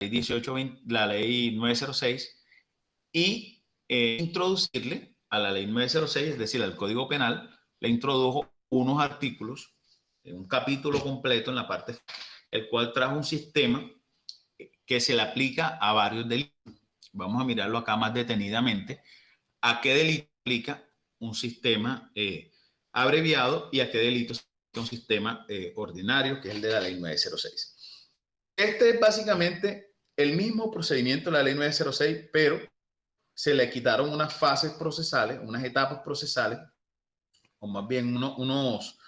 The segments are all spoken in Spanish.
ley 1820, la ley 906 y introducirle a la ley 906, es decir, al Código Penal, le introdujo unos artículos, un capítulo completo en la parte, el cual trajo un sistema que se le aplica a varios delitos. Vamos a mirarlo acá más detenidamente. ¿A qué delito aplica un sistema abreviado y a qué delito un sistema ordinario, que es el de la ley 906? Este es básicamente el mismo procedimiento de la ley 906, pero se le quitaron unas fases procesales, unas etapas procesales, o más bien unos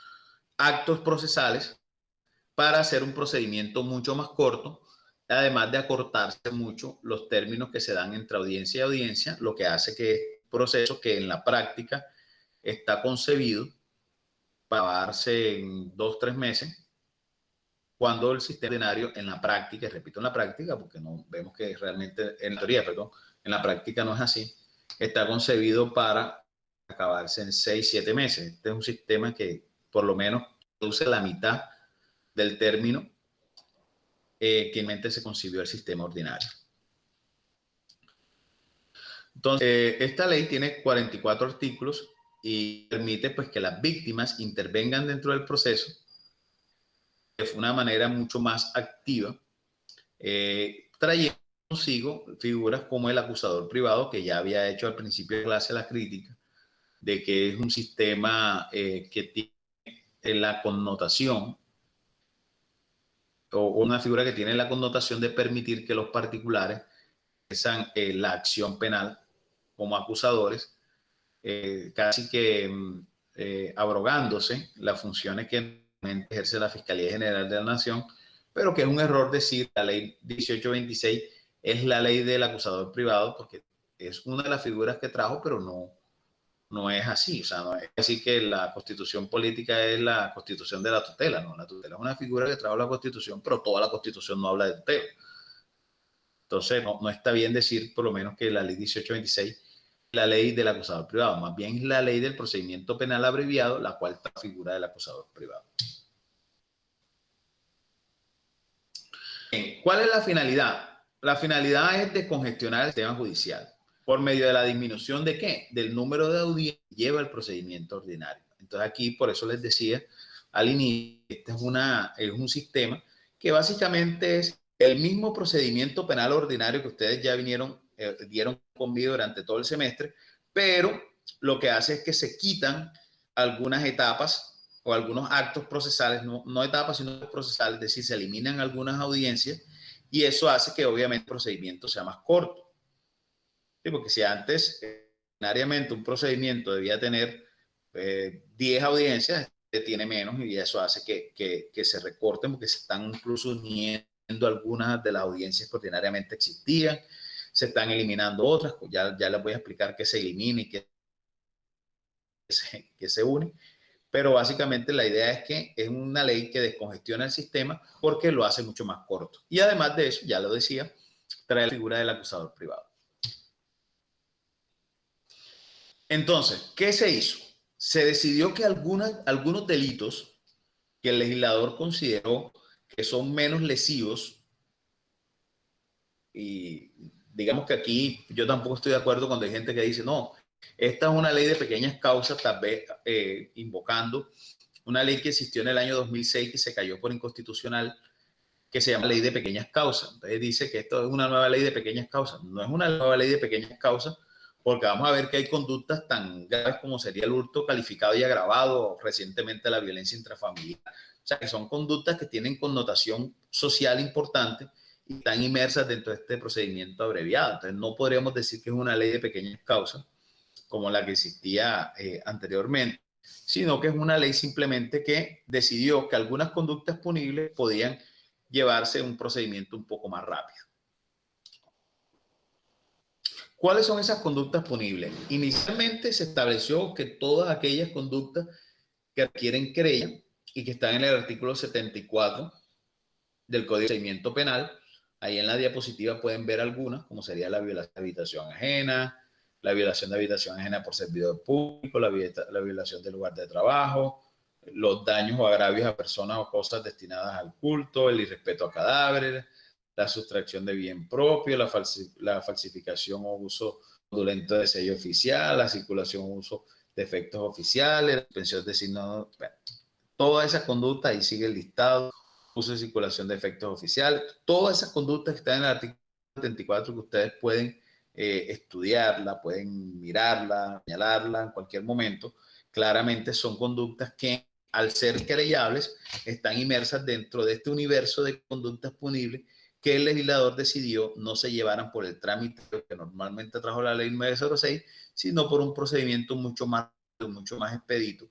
actos procesales para hacer un procedimiento mucho más corto, además de acortarse mucho los términos que se dan entre audiencia y audiencia, lo que hace que este proceso que en la práctica está concebido para darse en 2-3 meses, cuando el sistema ordinario en la práctica, repito en la práctica, porque no vemos que realmente, en teoría, perdón, en la práctica no es así, está concebido para acabarse en 6-7 meses. Este es un sistema que por lo menos produce la mitad del término que en mente se concibió el sistema ordinario. Entonces, esta ley tiene 44 artículos y permite pues, que las víctimas intervengan dentro del proceso de una manera mucho más activa, trayendo consigo figuras como el acusador privado, que ya había hecho al principio de clase la crítica, de que es un sistema que tiene la connotación, o una figura que tiene la connotación de permitir que los particulares ejerzan la acción penal como acusadores, casi que abrogándose las funciones que ejerce la Fiscalía General de la Nación, pero que es un error decir la ley 1826 es la ley del acusador privado, porque es una de las figuras que trajo, pero no es así. O sea, no es así que la constitución política es la constitución de la tutela, no. La tutela es una figura que trajo la constitución, pero toda la constitución no habla de tutela. Entonces, no está bien decir por lo menos que la ley 1826 es la ley del acusador privado, más bien es la ley del procedimiento penal abreviado, la cual está figura del acusador privado. Bien, ¿cuál es la finalidad? La finalidad es descongestionar el sistema judicial por medio de la disminución de ¿qué? Del número de audiencias que lleva el procedimiento ordinario. Entonces aquí, por eso les decía al inicio, este es un sistema que básicamente es el mismo procedimiento penal ordinario que ustedes ya dieron conmigo durante todo el semestre, pero lo que hace es que se quitan algunas etapas o algunos actos procesales, no etapas, sino procesales, es decir, se eliminan algunas audiencias y eso hace que obviamente el procedimiento sea más corto. ¿Sí? Porque si antes, ordinariamente, un procedimiento debía tener 10 audiencias, tiene menos y eso hace que se recorten porque se están incluso uniendo algunas de las audiencias que ordinariamente existían, se están eliminando otras, ya les voy a explicar qué se elimina y qué se une. Pero básicamente la idea es que es una ley que descongestiona el sistema porque lo hace mucho más corto. Y además de eso, ya lo decía, trae la figura del acusador privado. Entonces, ¿qué se hizo? Se decidió que algunos delitos que el legislador consideró que son menos lesivos, y digamos que aquí yo tampoco estoy de acuerdo cuando hay gente que dice, no, esta es una ley de pequeñas causas, tal vez invocando una ley que existió en el año 2006 que se cayó por inconstitucional, que se llama ley de pequeñas causas. Entonces dice que esto es una nueva ley de pequeñas causas. No es una nueva ley de pequeñas causas, porque vamos a ver que hay conductas tan graves como sería el hurto calificado y agravado, o recientemente la violencia intrafamiliar. O sea, que son conductas que tienen connotación social importante y están inmersas dentro de este procedimiento abreviado. Entonces no podríamos decir que es una ley de pequeñas causas como la que existía anteriormente, sino que es una ley simplemente que decidió que algunas conductas punibles podían llevarse un procedimiento un poco más rápido. ¿Cuáles son esas conductas punibles? Inicialmente se estableció que todas aquellas conductas que adquieren querella y que están en el artículo 74 del Código de Procedimiento Penal, ahí en la diapositiva pueden ver algunas, como sería la violación de habitación ajena, la violación de habitación ajena por servidor público, la violación del lugar de trabajo, los daños o agravios a personas o cosas destinadas al culto, el irrespeto a cadáveres, la sustracción de bien propio, la falsificación o uso fraudulento de sello oficial, la circulación o uso de efectos oficiales, la suspensión de signos, bueno, todas esas conductas, ahí sigue el listado, uso y circulación de efectos oficiales, todas esas conductas que están en el artículo 74 que ustedes pueden estudiarla, pueden mirarla, señalarla en cualquier momento, claramente son conductas que al ser querellables están inmersas dentro de este universo de conductas punibles que el legislador decidió no se llevaran por el trámite que normalmente trajo la ley 906, sino por un procedimiento mucho más expedito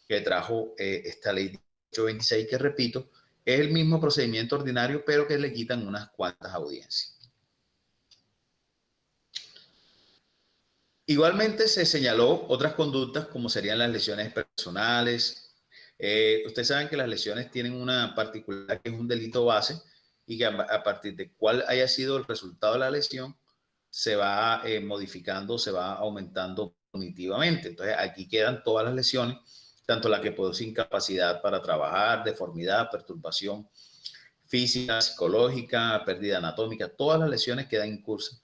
que trajo esta ley 826, que repito, es el mismo procedimiento ordinario, pero que le quitan unas cuantas audiencias. Igualmente se señaló otras conductas como serían las lesiones personales. Ustedes saben que las lesiones tienen una particularidad que es un delito base y que a partir de cuál haya sido el resultado de la lesión se va modificando, se va aumentando punitivamente. Entonces aquí quedan todas las lesiones, tanto la que produce incapacidad para trabajar, deformidad, perturbación física, psicológica, pérdida anatómica, todas las lesiones quedan incursas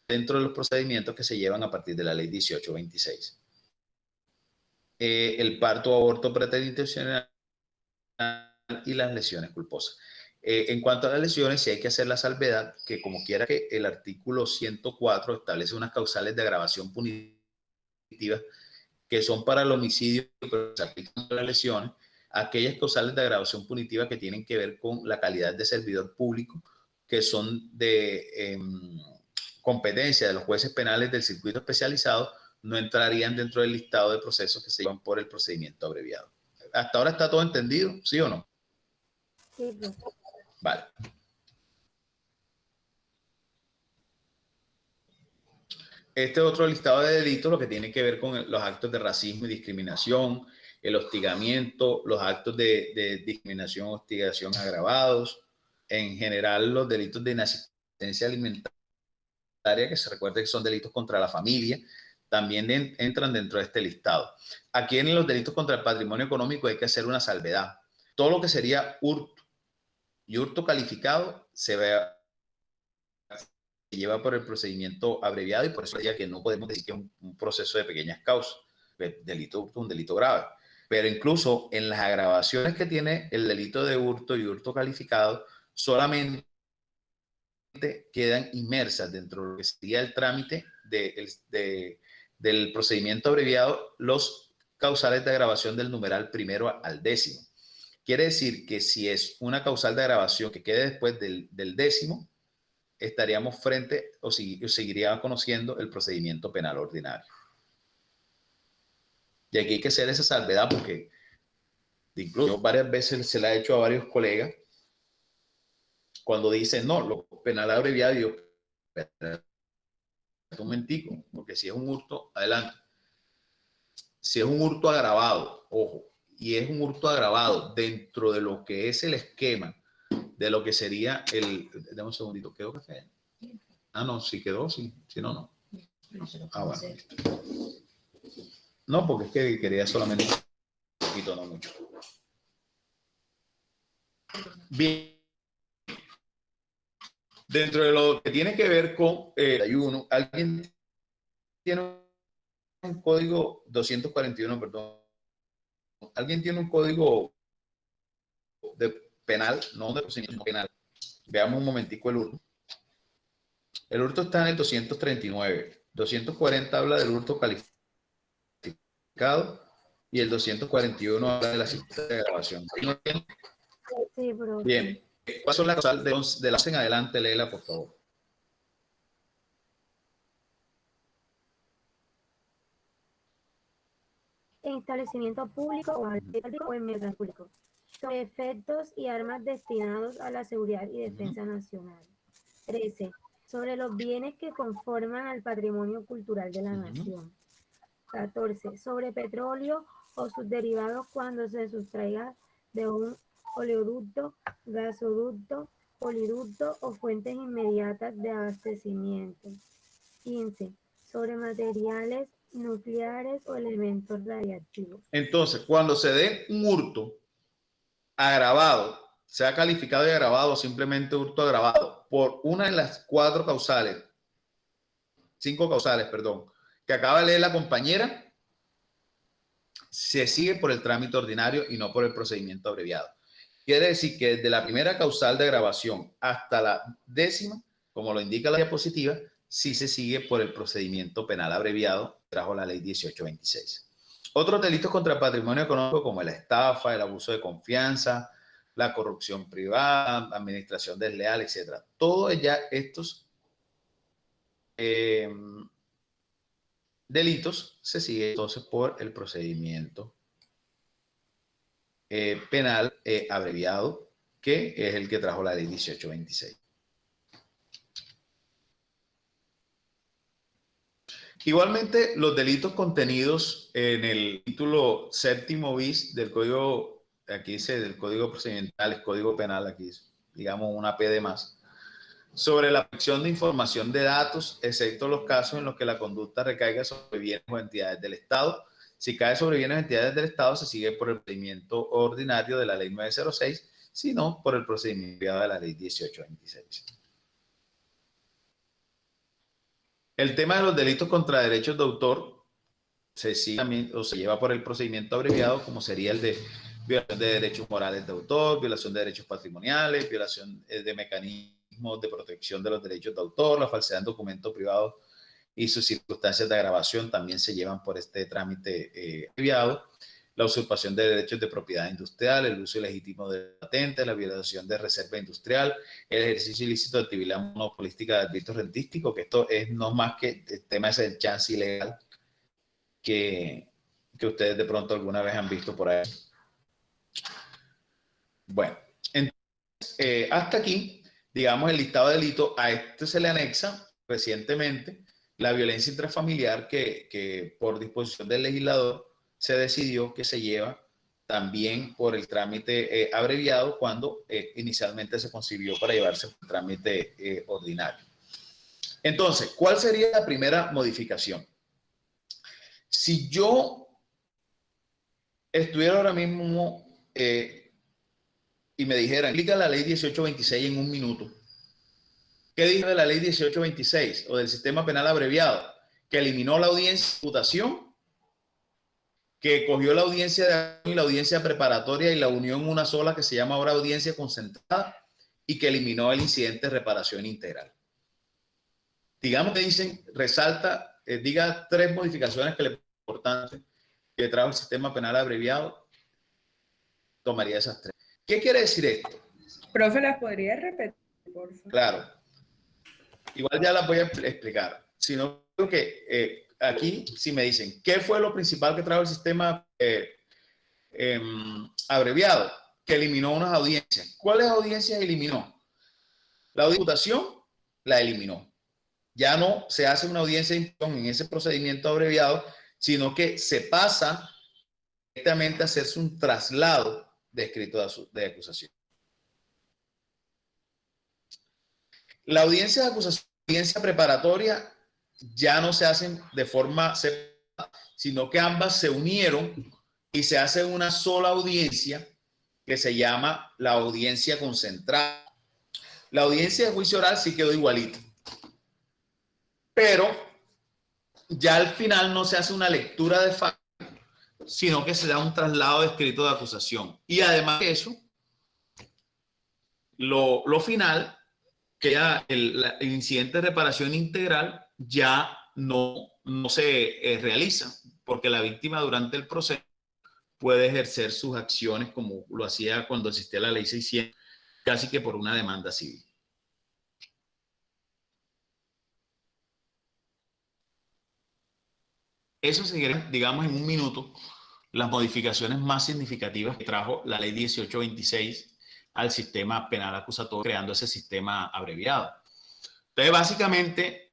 dentro de los procedimientos que se llevan a partir de la ley 1826. El parto o aborto preterintencional y las lesiones culposas. En cuanto a las lesiones, sí hay que hacer la salvedad que como quiera que el artículo 104 establece unas causales de agravación punitiva que son para el homicidio, pero se aplican a las lesiones, aquellas causales de agravación punitiva que tienen que ver con la calidad de servidor público, que son de competencia de los jueces penales del circuito especializado, no entrarían dentro del listado de procesos que se llevan por el procedimiento abreviado. ¿Hasta ahora está todo entendido? ¿Sí o no? Sí. Vale. Este otro listado de delitos, lo que tiene que ver con los actos de racismo y discriminación, el hostigamiento, los actos de discriminación o hostigación agravados, en general los delitos de inasistencia alimentaria, que se recuerde que son delitos contra la familia, también entran dentro de este listado. Aquí en los delitos contra el patrimonio económico hay que hacer una salvedad. Todo lo que sería hurto y hurto calificado se lleva por el procedimiento abreviado y por eso diría que no podemos decir que es un proceso de pequeñas causas. El delito de hurto es un delito grave. Pero incluso en las agravaciones que tiene el delito de hurto y hurto calificado, solamente quedan inmersas dentro de lo que sería el trámite del procedimiento abreviado los causales de agravación del numeral primero al décimo. Quiere decir que si es una causal de agravación que quede después del décimo, estaríamos frente o seguiría conociendo el procedimiento penal ordinario. Y aquí hay que hacer esa salvedad porque incluso varias veces se la ha hecho a varios colegas cuando dicen, no, lo penal abreviado, yo, un momentico, porque si es un hurto, adelante. Si es un hurto agravado, ojo, y es un hurto agravado dentro de lo que es el esquema de lo que sería el... Dame un segundito, ¿quedó café? Ah, no, sí quedó, sí, si no, no. Ah, bueno, listo. No, porque es que quería solamente un poquito, no mucho. Bien. Dentro de lo que tiene que ver con el ayuno, ¿alguien tiene un código 241, perdón? ¿Alguien tiene un código de penal, no de procedimiento penal? Veamos un momentico el hurto. El hurto está en el 239. 240 habla del hurto calificado y el 241 habla de la circunstancia de grabación. Sí, bro. Bien. ¿Cuáles son las causales de la en adelante? Léela, por favor. En establecimiento público o en medio público, sobre efectos y armas destinados a la seguridad y defensa nacional. 13. Sobre los bienes que conforman al patrimonio cultural de la nación. 14. Sobre petróleo o sus derivados cuando se sustraiga de un oleoducto, gasoducto, poliducto o fuentes inmediatas de abastecimiento. 15. Sobre materiales nucleares o elementos radiactivos. Entonces, cuando se dé un hurto agravado sea calificado de agravado o simplemente hurto agravado por una de las 5 causales, que acaba de leer la compañera, se sigue por el trámite ordinario y no por el procedimiento abreviado. Quiere decir que desde la primera causal de agravación hasta la 10ª, como lo indica la diapositiva, sí se sigue por el procedimiento penal abreviado, trajo la ley 1826. Otros delitos contra el patrimonio económico como la estafa, el abuso de confianza, la corrupción privada, administración desleal, etc. Todos ya estos delitos se siguen entonces por el procedimiento penal abreviado, que es el que trajo la ley 1826. Igualmente, los delitos contenidos en el título 7º bis del Código, aquí dice del Código Procedimental, el Código Penal, aquí es, digamos, una P de más, sobre la protección de información de datos, excepto los casos en los que la conducta recaiga sobre bienes o entidades del Estado. Si cae sobre bienes o entidades del Estado, se sigue por el procedimiento ordinario de la ley 906, sino por el procedimiento de la ley 1826. El tema de los delitos contra derechos de autor se sigue también, o se lleva por el procedimiento abreviado, como sería el de violación de derechos morales de autor, violación de derechos patrimoniales, violación de mecanismos de protección de los derechos de autor, la falsedad en documentos privados y sus circunstancias de agravación también se llevan por este trámite abreviado. La usurpación de derechos de propiedad industrial, el uso ilegítimo de patentes, la violación de reserva industrial, el ejercicio ilícito de actividad monopolística de arbitrio rentístico, que esto es no más que el tema ese del chance ilegal que ustedes de pronto alguna vez han visto por ahí. Bueno, entonces, hasta aquí, digamos, el listado de delitos. A este se le anexa recientemente la violencia intrafamiliar que por disposición del legislador se decidió que se lleva también por el trámite abreviado cuando inicialmente se concibió para llevarse por el trámite ordinario. Entonces, ¿cuál sería la primera modificación? Si yo estuviera ahora mismo y me dijeran, aplica la ley 1826 en un minuto, ¿qué dijo de la ley 1826 o del sistema penal abreviado? Que eliminó la audiencia de imputación, que cogió la audiencia de acción y la audiencia preparatoria y la unió en una sola que se llama ahora audiencia concentrada y que eliminó el incidente de reparación integral. Digamos que dicen, resalta, diga 3 modificaciones que le son importantes que trajo el sistema penal abreviado, tomaría esas 3. ¿Qué quiere decir esto? Profe, ¿las podría repetir, por favor? Claro. Igual ya las voy a explicar. Sino que aquí, si me dicen, ¿qué fue lo principal que trajo el sistema abreviado? Que eliminó unas audiencias. ¿Cuáles audiencias eliminó? La diputación la eliminó. Ya no se hace una audiencia de imputación en ese procedimiento abreviado, sino que se pasa directamente a hacerse un traslado de escrito de acusación. La audiencia de acusación, la audiencia preparatoria, ya no se hacen de forma separada, sino que ambas se unieron y se hace una sola audiencia que se llama la audiencia concentrada. La audiencia de juicio oral sí quedó igualita, pero ya al final no se hace una lectura de fallo, sino que se da un traslado de escrito de acusación. Y además de eso, lo final, que ya el incidente de reparación integral ya no se realiza, porque la víctima durante el proceso puede ejercer sus acciones como lo hacía cuando existía la ley 600, casi que por una demanda civil. Eso serían, digamos, en un minuto, las modificaciones más significativas que trajo la ley 1826 al sistema penal acusatorio, creando ese sistema abreviado. Entonces, básicamente,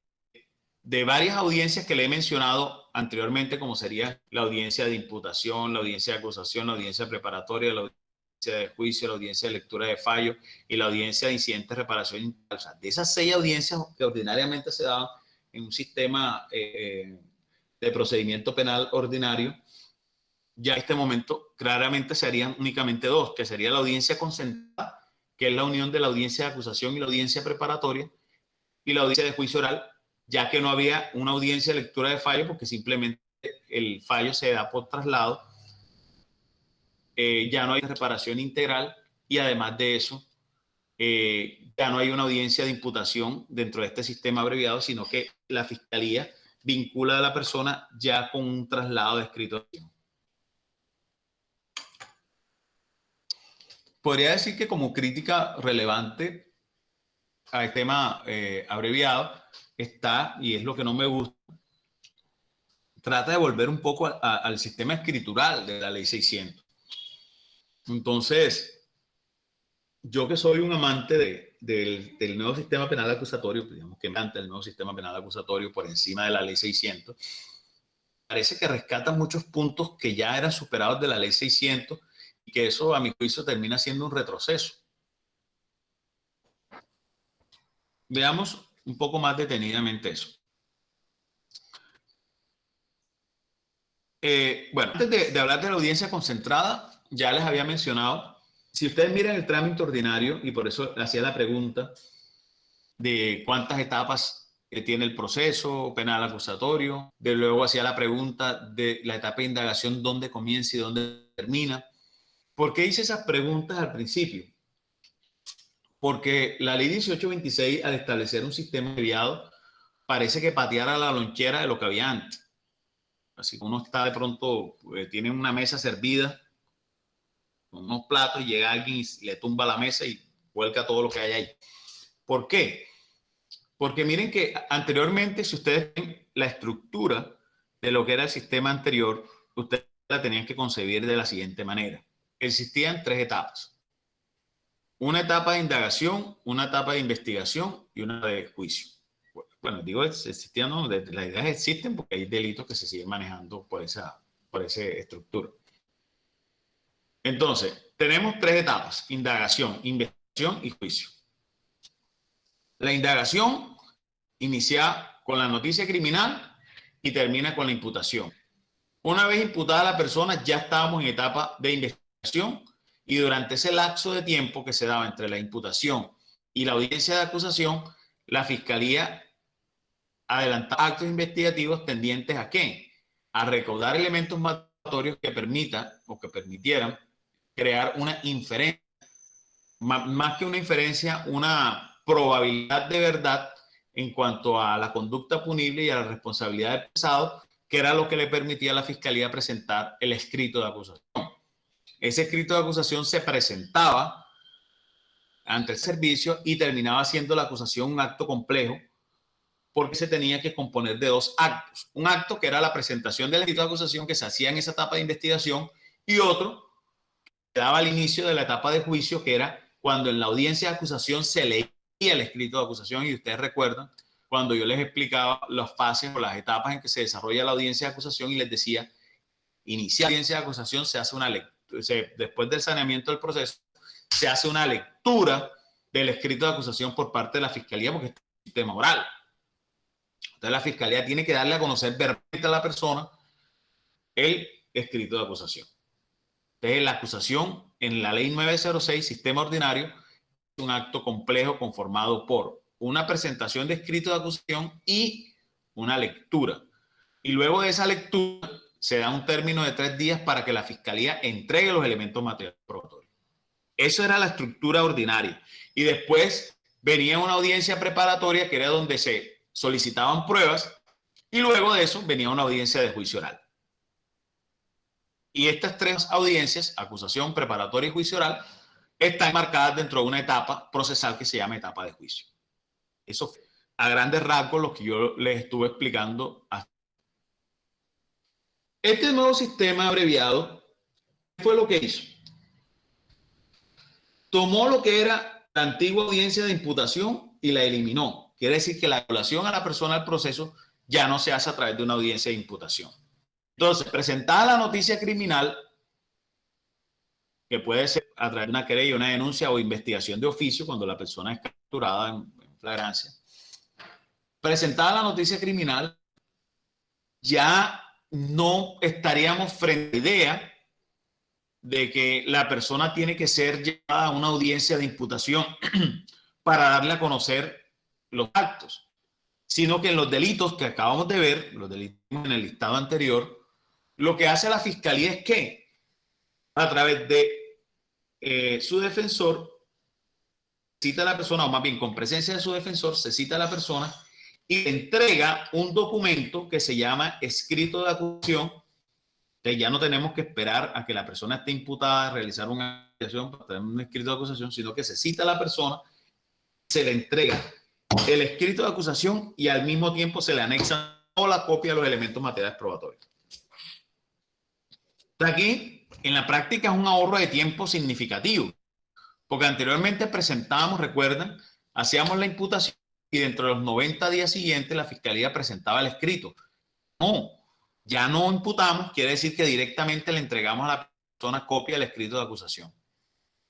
de varias audiencias que le he mencionado anteriormente, como sería la audiencia de imputación, la audiencia de acusación, la audiencia preparatoria, la audiencia de juicio, la audiencia de lectura de fallo y la audiencia de incidentes de reparación integral. O sea, de esas 6 audiencias que ordinariamente se daban en un sistema de procedimiento penal ordinario, ya en este momento claramente serían únicamente 2, que sería la audiencia concentrada que es la unión de la audiencia de acusación y la audiencia preparatoria y la audiencia de juicio oral, ya que no había una audiencia de lectura de fallo porque simplemente el fallo se da por traslado, ya no hay reparación integral y además de eso, ya no hay una audiencia de imputación dentro de este sistema abreviado, sino que la fiscalía vincula a la persona ya con un traslado de escrito. Podría decir que como crítica relevante al tema abreviado está, y es lo que no me gusta, trata de volver un poco al sistema escritural de la ley 600. Entonces, yo que soy un amante del nuevo sistema penal acusatorio, digamos que me encanta el nuevo sistema penal acusatorio por encima de la ley 600, parece que rescata muchos puntos que ya eran superados de la ley 600 y que eso, a mi juicio, termina siendo un retroceso. Veamos un poco más detenidamente eso. Bueno, antes de hablar de la audiencia concentrada, ya les había mencionado, si ustedes miran el trámite ordinario, y por eso hacía la pregunta de cuántas etapas tiene el proceso penal acusatorio, de luego hacía la pregunta de la etapa de indagación, dónde comienza y dónde termina. ¿Por qué hice esas preguntas al principio? Porque la ley 1826, al establecer un sistema abreviado, parece que pateara la lonchera de lo que había antes. Así que uno está de pronto, tiene una mesa servida con unos platos y llega alguien y le tumba la mesa y vuelca todo lo que hay ahí. ¿Por qué? Porque miren que anteriormente, si ustedes ven la estructura de lo que era el sistema anterior, ustedes la tenían que concebir de la siguiente manera. Existían 3 etapas. Una etapa de indagación, una etapa de investigación y una de juicio. Bueno, digo existían, no, las ideas existen porque hay delitos que se siguen manejando por esa estructura. Entonces, tenemos 3 etapas: indagación, investigación y juicio. La indagación inicia con la noticia criminal y termina con la imputación. Una vez imputada la persona, ya estábamos en etapa de investigación y durante ese lapso de tiempo que se daba entre la imputación y la audiencia de acusación, la fiscalía adelantaba actos investigativos tendientes ¿a qué? A recaudar elementos mandatorios que permitan o que permitieran crear una inferencia, más que una inferencia, una probabilidad de verdad en cuanto a la conducta punible y a la responsabilidad del pesado, que era lo que le permitía a la fiscalía presentar el escrito de acusación. Ese escrito de acusación se presentaba ante el servicio y terminaba siendo la acusación un acto complejo porque se tenía que componer de 2 actos. Un acto que era la presentación del escrito de acusación que se hacía en esa etapa de investigación y otro que daba el inicio de la etapa de juicio, que era cuando en la audiencia de acusación se leía el escrito de acusación. Y ustedes recuerdan cuando yo les explicaba las fases o las etapas en que se desarrolla la audiencia de acusación y les decía, inicia la audiencia de acusación, se hace una lectura, después del saneamiento del proceso, se hace una lectura del escrito de acusación por parte de la fiscalía porque es un sistema oral. Entonces la fiscalía tiene que darle a conocer verbalmente a la persona el escrito de acusación. Entonces la acusación en la ley 906, sistema ordinario, es un acto complejo conformado por una presentación de escrito de acusación y una lectura. Y luego de esa lectura se da un término de 3 días para que la fiscalía entregue los elementos materiales probatorios. Eso era la estructura ordinaria. Y después venía una audiencia preparatoria que era donde se solicitaban pruebas y luego de eso venía una audiencia de juicio oral. Y estas 3 audiencias, acusación, preparatoria y juicio oral, están marcadas dentro de una etapa procesal que se llama etapa de juicio. Eso fue a grandes rasgos lo que yo les estuve explicando. Este nuevo sistema abreviado, ¿qué fue lo que hizo? Tomó lo que era la antigua audiencia de imputación y la eliminó. Quiere decir que la violación a la persona al proceso ya no se hace a través de una audiencia de imputación. Entonces, presentada la noticia criminal, que puede ser a través de una querella, una denuncia o investigación de oficio cuando la persona es capturada en flagrancia. Presentada la noticia criminal, ya no estaríamos frente a la idea de que la persona tiene que ser llevada a una audiencia de imputación para darle a conocer los actos, sino que en los delitos que acabamos de ver, los delitos en el listado anterior, lo que hace la fiscalía es que a través de su defensor cita a la persona, o más bien con presencia de su defensor, se cita a la persona y le entrega un documento que se llama escrito de acusación, que ya no tenemos que esperar a que la persona esté imputada, realizar una acusación para tener un escrito de acusación, sino que se cita a la persona, se le entrega el escrito de acusación y al mismo tiempo se le anexa toda la copia de los elementos materiales probatorios. Aquí, en la práctica, es un ahorro de tiempo significativo, porque anteriormente presentábamos, recuerdan, hacíamos la imputación y dentro de los 90 días siguientes la fiscalía presentaba el escrito. No, ya no imputamos, quiere decir que directamente le entregamos a la persona copia del escrito de acusación.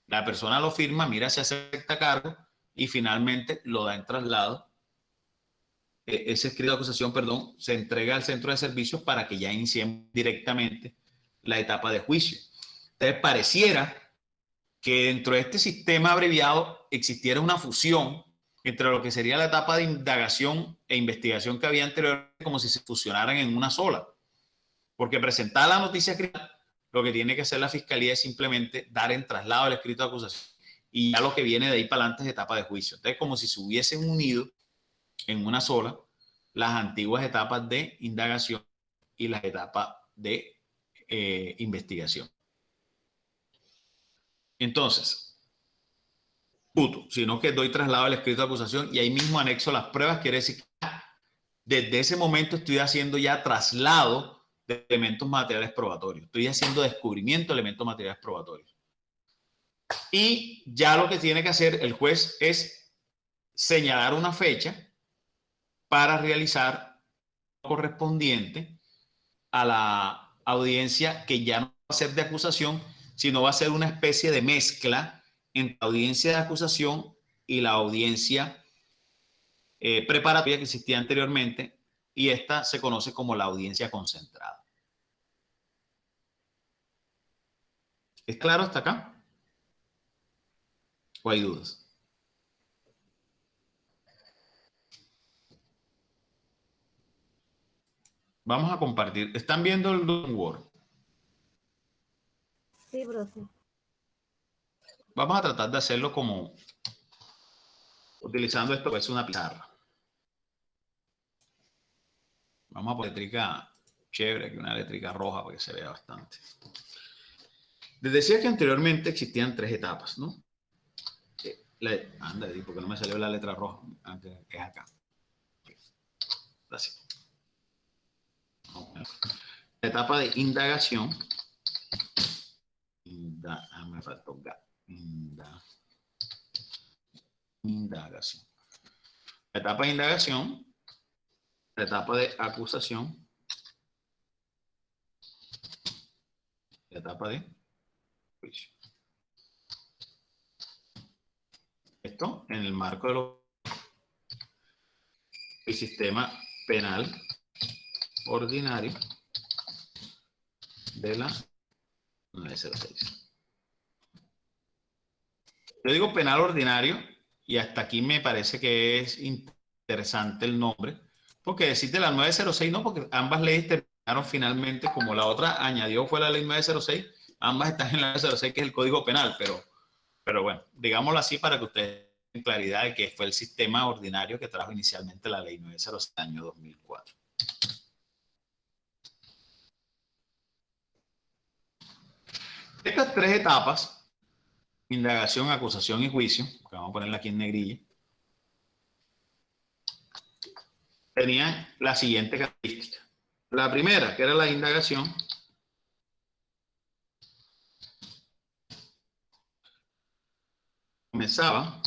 La persona lo firma, mira, se acepta cargo y finalmente lo da en traslado. Ese escrito de acusación, perdón, se entrega al centro de servicios para que ya iniciemos directamente la etapa de juicio. Entonces, pareciera que dentro de este sistema abreviado existiera una fusión entre lo que sería la etapa de indagación e investigación que había anteriormente, como si se fusionaran en una sola. Porque presentada la noticia criminal, lo que tiene que hacer la fiscalía es simplemente dar en traslado el escrito de acusación y ya lo que viene de ahí para adelante es etapa de juicio. Entonces, como si se hubiesen unido en una sola las antiguas etapas de indagación y las etapas de investigación. Entonces, sino que doy traslado al escrito de acusación y ahí mismo anexo las pruebas, quiere decir que desde ese momento estoy haciendo ya traslado de elementos materiales probatorios, estoy haciendo descubrimiento de elementos materiales probatorios. Y ya lo que tiene que hacer el juez es señalar una fecha para realizar lo correspondiente a la audiencia, que ya no va a ser de acusación, sino va a ser una especie de mezcla entre la audiencia de acusación y la audiencia preparatoria que existía anteriormente, y esta se conoce como la audiencia concentrada. ¿Es claro hasta acá? ¿O hay dudas? Vamos a compartir. ¿Están viendo el Word? Sí, profe. Vamos a tratar de hacerlo como utilizando esto que es una pizarra. Vamos a poner eléctrica chévere, aquí una eléctrica roja para que se vea bastante. Les decía que anteriormente existían 3 etapas, ¿no? Anda, porque no me salió la letra roja, antes que es acá. Así. La etapa de indagación. Me faltó indagación. La etapa de indagación. La etapa de acusación. La etapa de juicio. Esto en el marco del sistema penal ordinario de la 906. Yo digo penal ordinario y hasta aquí me parece que es interesante el nombre, porque decirte la 906 no, porque ambas leyes terminaron finalmente, como la otra añadió fue la ley 906, ambas están en la 906, que es el Código Penal, pero bueno, digámoslo así para que ustedes tengan claridad de que fue el sistema ordinario que trajo inicialmente la ley 906 del año 2004. Estas 3 etapas, indagación, acusación y juicio, que vamos a ponerla aquí en negrilla, tenían la siguiente característica. La primera, que era la indagación, comenzaba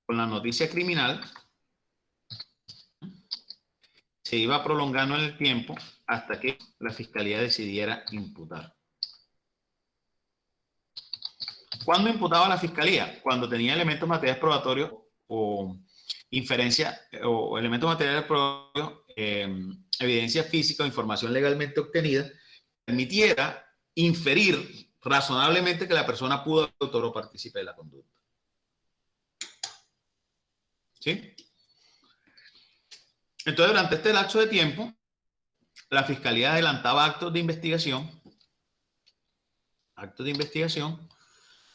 con la noticia criminal, se iba prolongando en el tiempo hasta que la fiscalía decidiera imputar. ¿Cuándo imputaba la fiscalía? Cuando tenía elementos materiales probatorios o inferencia o elementos materiales probatorios, evidencia física o información legalmente obtenida, permitiera inferir, razonablemente que la persona pudo ser autor o partícipe de la conducta. ¿Sí? Entonces, durante este lapso de tiempo, la Fiscalía adelantaba actos de investigación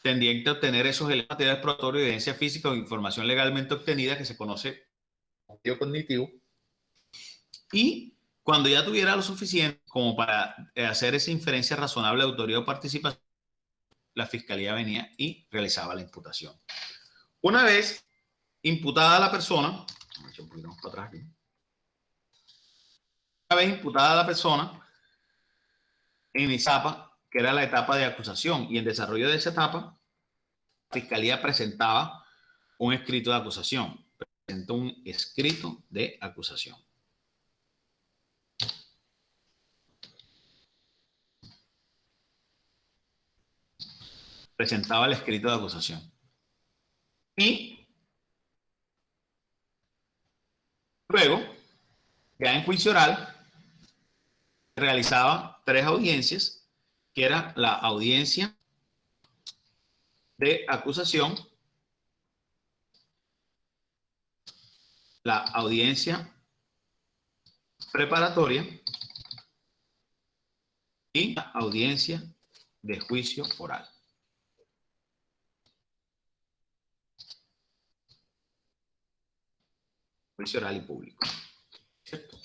tendiente a obtener esos elementos materiales probatorios, evidencia física o información legalmente obtenida que se conoce como medio cognitivo. Y cuando ya tuviera lo suficiente como para hacer esa inferencia razonable de autoría o participación, la Fiscalía venía y realizaba la imputación. Una vez imputada la persona, iniciaba, que era la etapa de acusación, y en desarrollo de esa etapa, la Fiscalía presentaba un escrito de acusación. Presentó un escrito de acusación. Presentaba el escrito de acusación. Y luego, ya en juicio oral, realizaba 3 audiencias, que era la audiencia de acusación, la audiencia preparatoria y la audiencia de juicio oral. Juicio oral y público. ¿Cierto?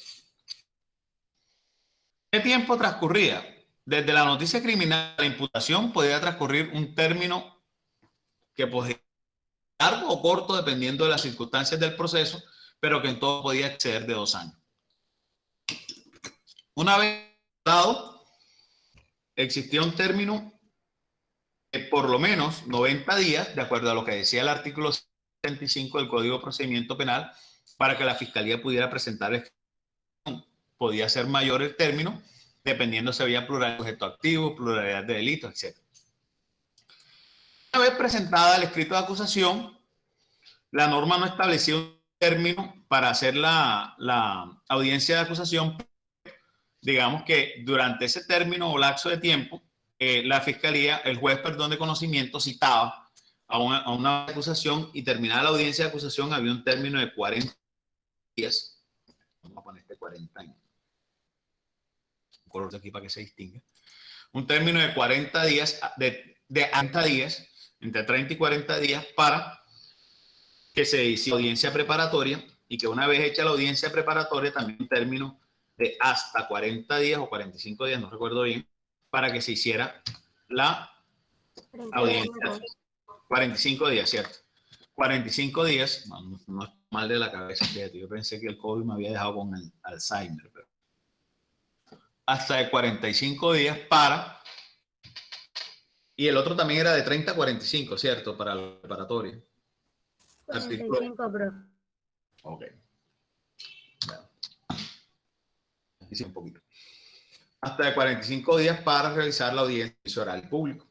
¿Qué tiempo transcurría? Desde la noticia criminal a la imputación podía transcurrir un término que podía ser largo o corto dependiendo de las circunstancias del proceso, pero que en todo podía exceder de 2 años. Una vez dado, existía un término de por lo menos 90 días, de acuerdo a lo que decía el artículo 75 del Código de Procedimiento Penal, para que la Fiscalía pudiera presentar el... Podía ser mayor el término, dependiendo si había pluralidad de objeto activo, pluralidad de delitos, etc. Una vez presentada el escrito de acusación, la norma no establecía un término para hacer la audiencia de acusación. Digamos que durante ese término o lapso de tiempo, la Fiscalía, el juez, de conocimiento, citaba a una acusación y terminada la audiencia de acusación había un término de 40 días. Vamos a poner este 40 años. Un color de aquí para que se distinga. Un término de 40 días, de 30 días, entre 30 y 40 días para que se hiciera audiencia preparatoria y que una vez hecha la audiencia preparatoria también un término de hasta 40 días o 45 días, no recuerdo bien, para que se hiciera la audiencia. 45 días, ¿cierto? 45 días, no es mal de la cabeza, fíjate, yo pensé que el COVID me había dejado con el Alzheimer, pero hasta de 45 días para, y el otro también era de 30 a 45, ¿cierto? Para la preparatoria. 45, bro. Ok. Bueno. Hice un poquito. Hasta de 45 días para realizar la audiencia oral y público.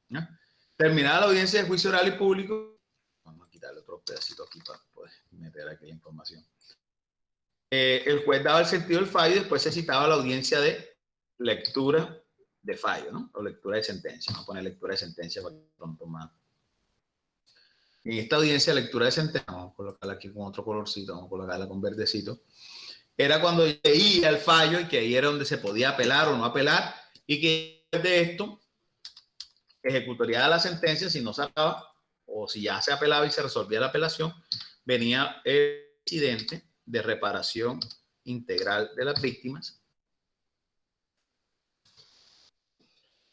¿Ya? Terminada la audiencia de juicio oral y público, vamos a quitarle otro pedacito aquí para poder meter aquí la información. El juez daba el sentido del fallo y después se citaba la audiencia de lectura de fallo, ¿no? O lectura de sentencia. Vamos a poner lectura de sentencia para que pronto más. En esta audiencia de lectura de sentencia, vamos a colocarla aquí con otro colorcito, vamos a colocarla con verdecito. Era cuando leía el fallo y que ahí era donde se podía apelar o no apelar y que de esto ejecutaría la sentencia si no se apelaba o si ya se apelaba y se resolvía la apelación, venía el incidente de reparación integral de las víctimas.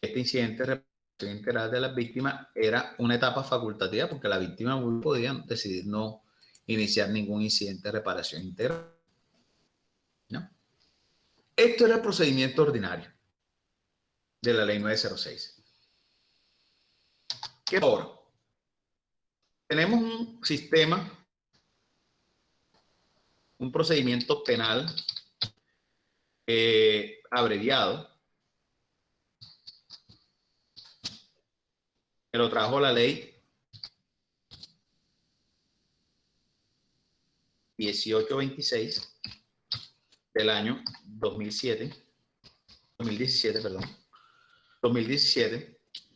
Este incidente de reparación integral de las víctimas era una etapa facultativa porque la víctima podía decidir no iniciar ningún incidente de reparación integral. ¿No? Esto era el procedimiento ordinario de la ley 906. ¿Qué ahora? Tenemos un sistema, un procedimiento penal abreviado, que lo trajo la ley 1826 del año 2017,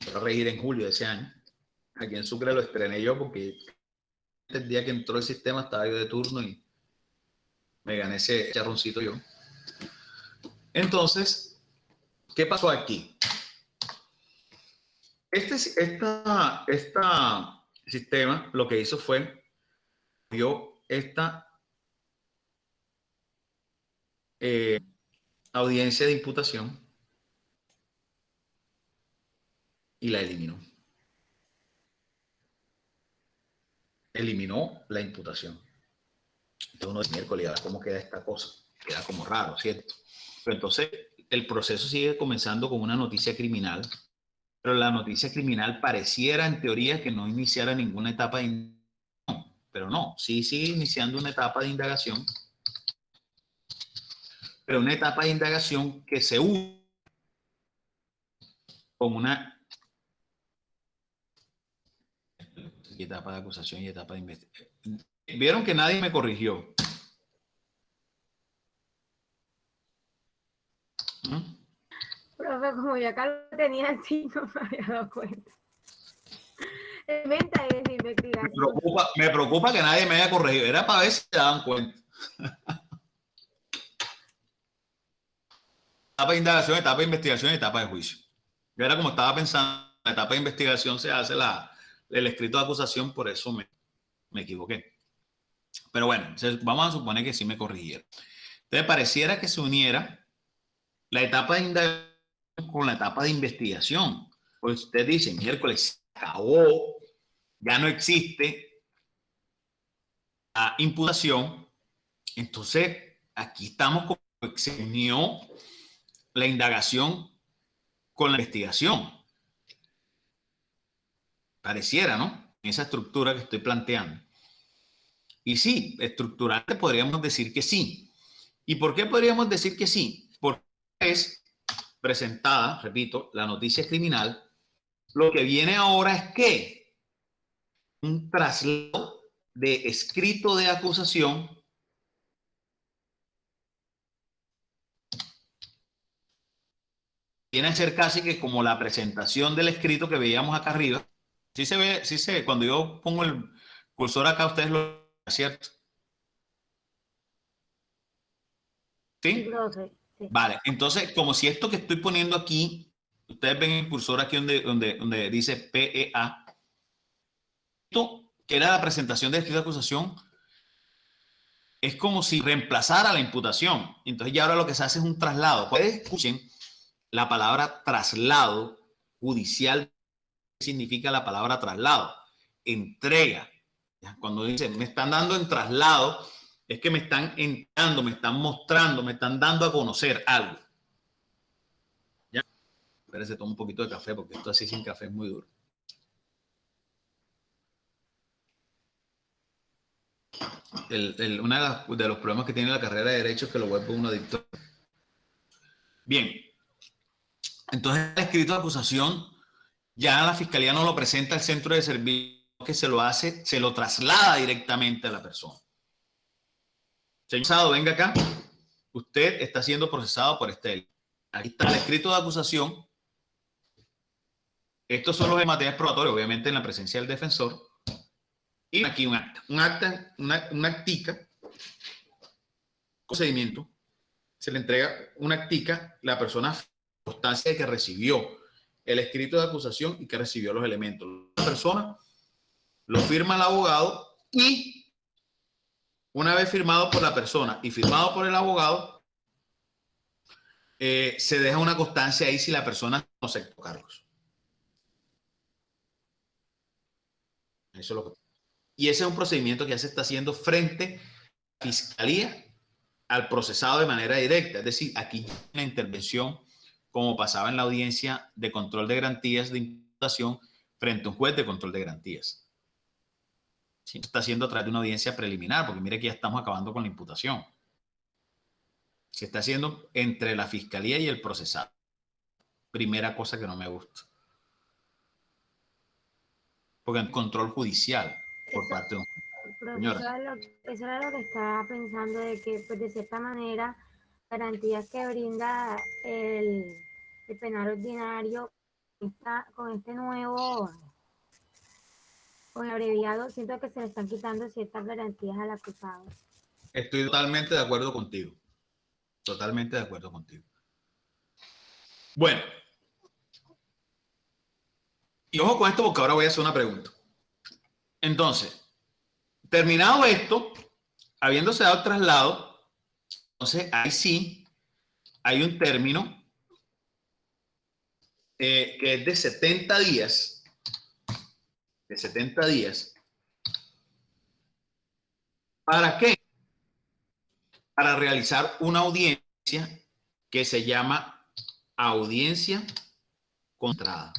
Voy a regir en julio de ese año. Aquí en Sucre lo estrené yo porque el día que entró el sistema estaba yo de turno y me gané ese charroncito yo. Entonces, ¿qué pasó aquí? Este sistema lo que hizo fue, dio esta audiencia de imputación y la eliminó. Eliminó la imputación. Entonces uno dice, miércoles, ¿ahora cómo queda esta cosa? Queda como raro, ¿cierto? Pero entonces el proceso sigue comenzando con una noticia criminal, pero la noticia criminal pareciera en teoría que no iniciara ninguna etapa de indagación, pero no, sí sigue iniciando una etapa de indagación, pero una etapa de indagación que se une con una etapa de acusación y etapa de investigación. Vieron que nadie me corrigió. Profe, como yo acá lo tenía así, no me había dado cuenta. Venta es investigación. Me preocupa que nadie me haya corregido. Era para ver si se daban cuenta. Etapa de indagación, etapa de investigación y etapa de juicio. Yo era como estaba pensando, la etapa de investigación se hace el escrito de acusación, por eso me equivoqué. Pero bueno, vamos a suponer que sí me corrigieron. Entonces pareciera que se uniera la etapa de indagación con la etapa de investigación. Pues usted dice, miércoles se acabó, ya no existe la imputación. Entonces, aquí estamos como que se unió la indagación con la investigación. Pareciera, ¿no? Esa estructura que estoy planteando. Y sí, estructuralmente podríamos decir que sí. ¿Y por qué podríamos decir que sí? Porque es presentada, repito, la noticia criminal. Lo que viene ahora es que un traslado de escrito de acusación viene a ser casi que como la presentación del escrito que veíamos acá arriba. Sí se ve, cuando yo pongo el cursor acá, ustedes lo ven, ¿cierto? ¿Sí? Sí. Vale, entonces, como si esto que estoy poniendo aquí, ustedes ven el cursor aquí donde dice PEA, esto que era la presentación del escrito de acusación, es como si reemplazara la imputación. Entonces ya ahora lo que se hace es un traslado. Ustedes escuchen la palabra traslado judicial, ¿qué significa la palabra traslado? Entrega. Cuando dicen, me están dando en traslado, es que me están entrando, me están mostrando, me están dando a conocer algo. ¿Ya? Espérese, tomo un poquito de café porque esto así sin café es muy duro. Uno de los problemas que tiene la carrera de Derecho es que lo vuelve un adicto. Bien. Entonces, el escrito de acusación ya la fiscalía no lo presenta al centro de servicio, que se lo hace, se lo traslada directamente a la persona. Señor Sado, venga acá. Usted está siendo procesado por este delito. Aquí está el escrito de acusación. Estos son los materiales probatorios, obviamente en la presencia del defensor. Y aquí un acta, una actica, procedimiento. Se le entrega una actica, la persona constancia de que recibió el escrito de acusación y que recibió los elementos. La persona lo firma el abogado y una vez firmado por la persona y firmado por el abogado, se deja una constancia ahí si la persona no aceptó cargos. Eso es lo que... Y ese es un procedimiento que ya se está haciendo frente a la fiscalía al procesado de manera directa. Es decir, aquí hay una intervención como pasaba en la audiencia de control de garantías de imputación frente a un juez de control de garantías. Sí, está haciendo a través de una audiencia preliminar, porque mire que ya estamos acabando con la imputación. Se está haciendo entre la fiscalía y el procesado. Primera cosa que no me gusta. Porque hay control judicial por parte de un juez. Señora. Eso era lo que estaba pensando, de que, pues, de cierta manera, garantías que brinda el penal ordinario con este nuevo, con el abreviado, siento que se le están quitando ciertas garantías al acusado. Estoy totalmente de acuerdo contigo. Totalmente de acuerdo contigo. Bueno. Y ojo con esto porque ahora voy a hacer una pregunta. Entonces, terminado esto, habiéndose dado el traslado, entonces ahí sí hay un término que es de 70 días. De 70 días. ¿Para qué? Para realizar una audiencia que se llama audiencia concentrada.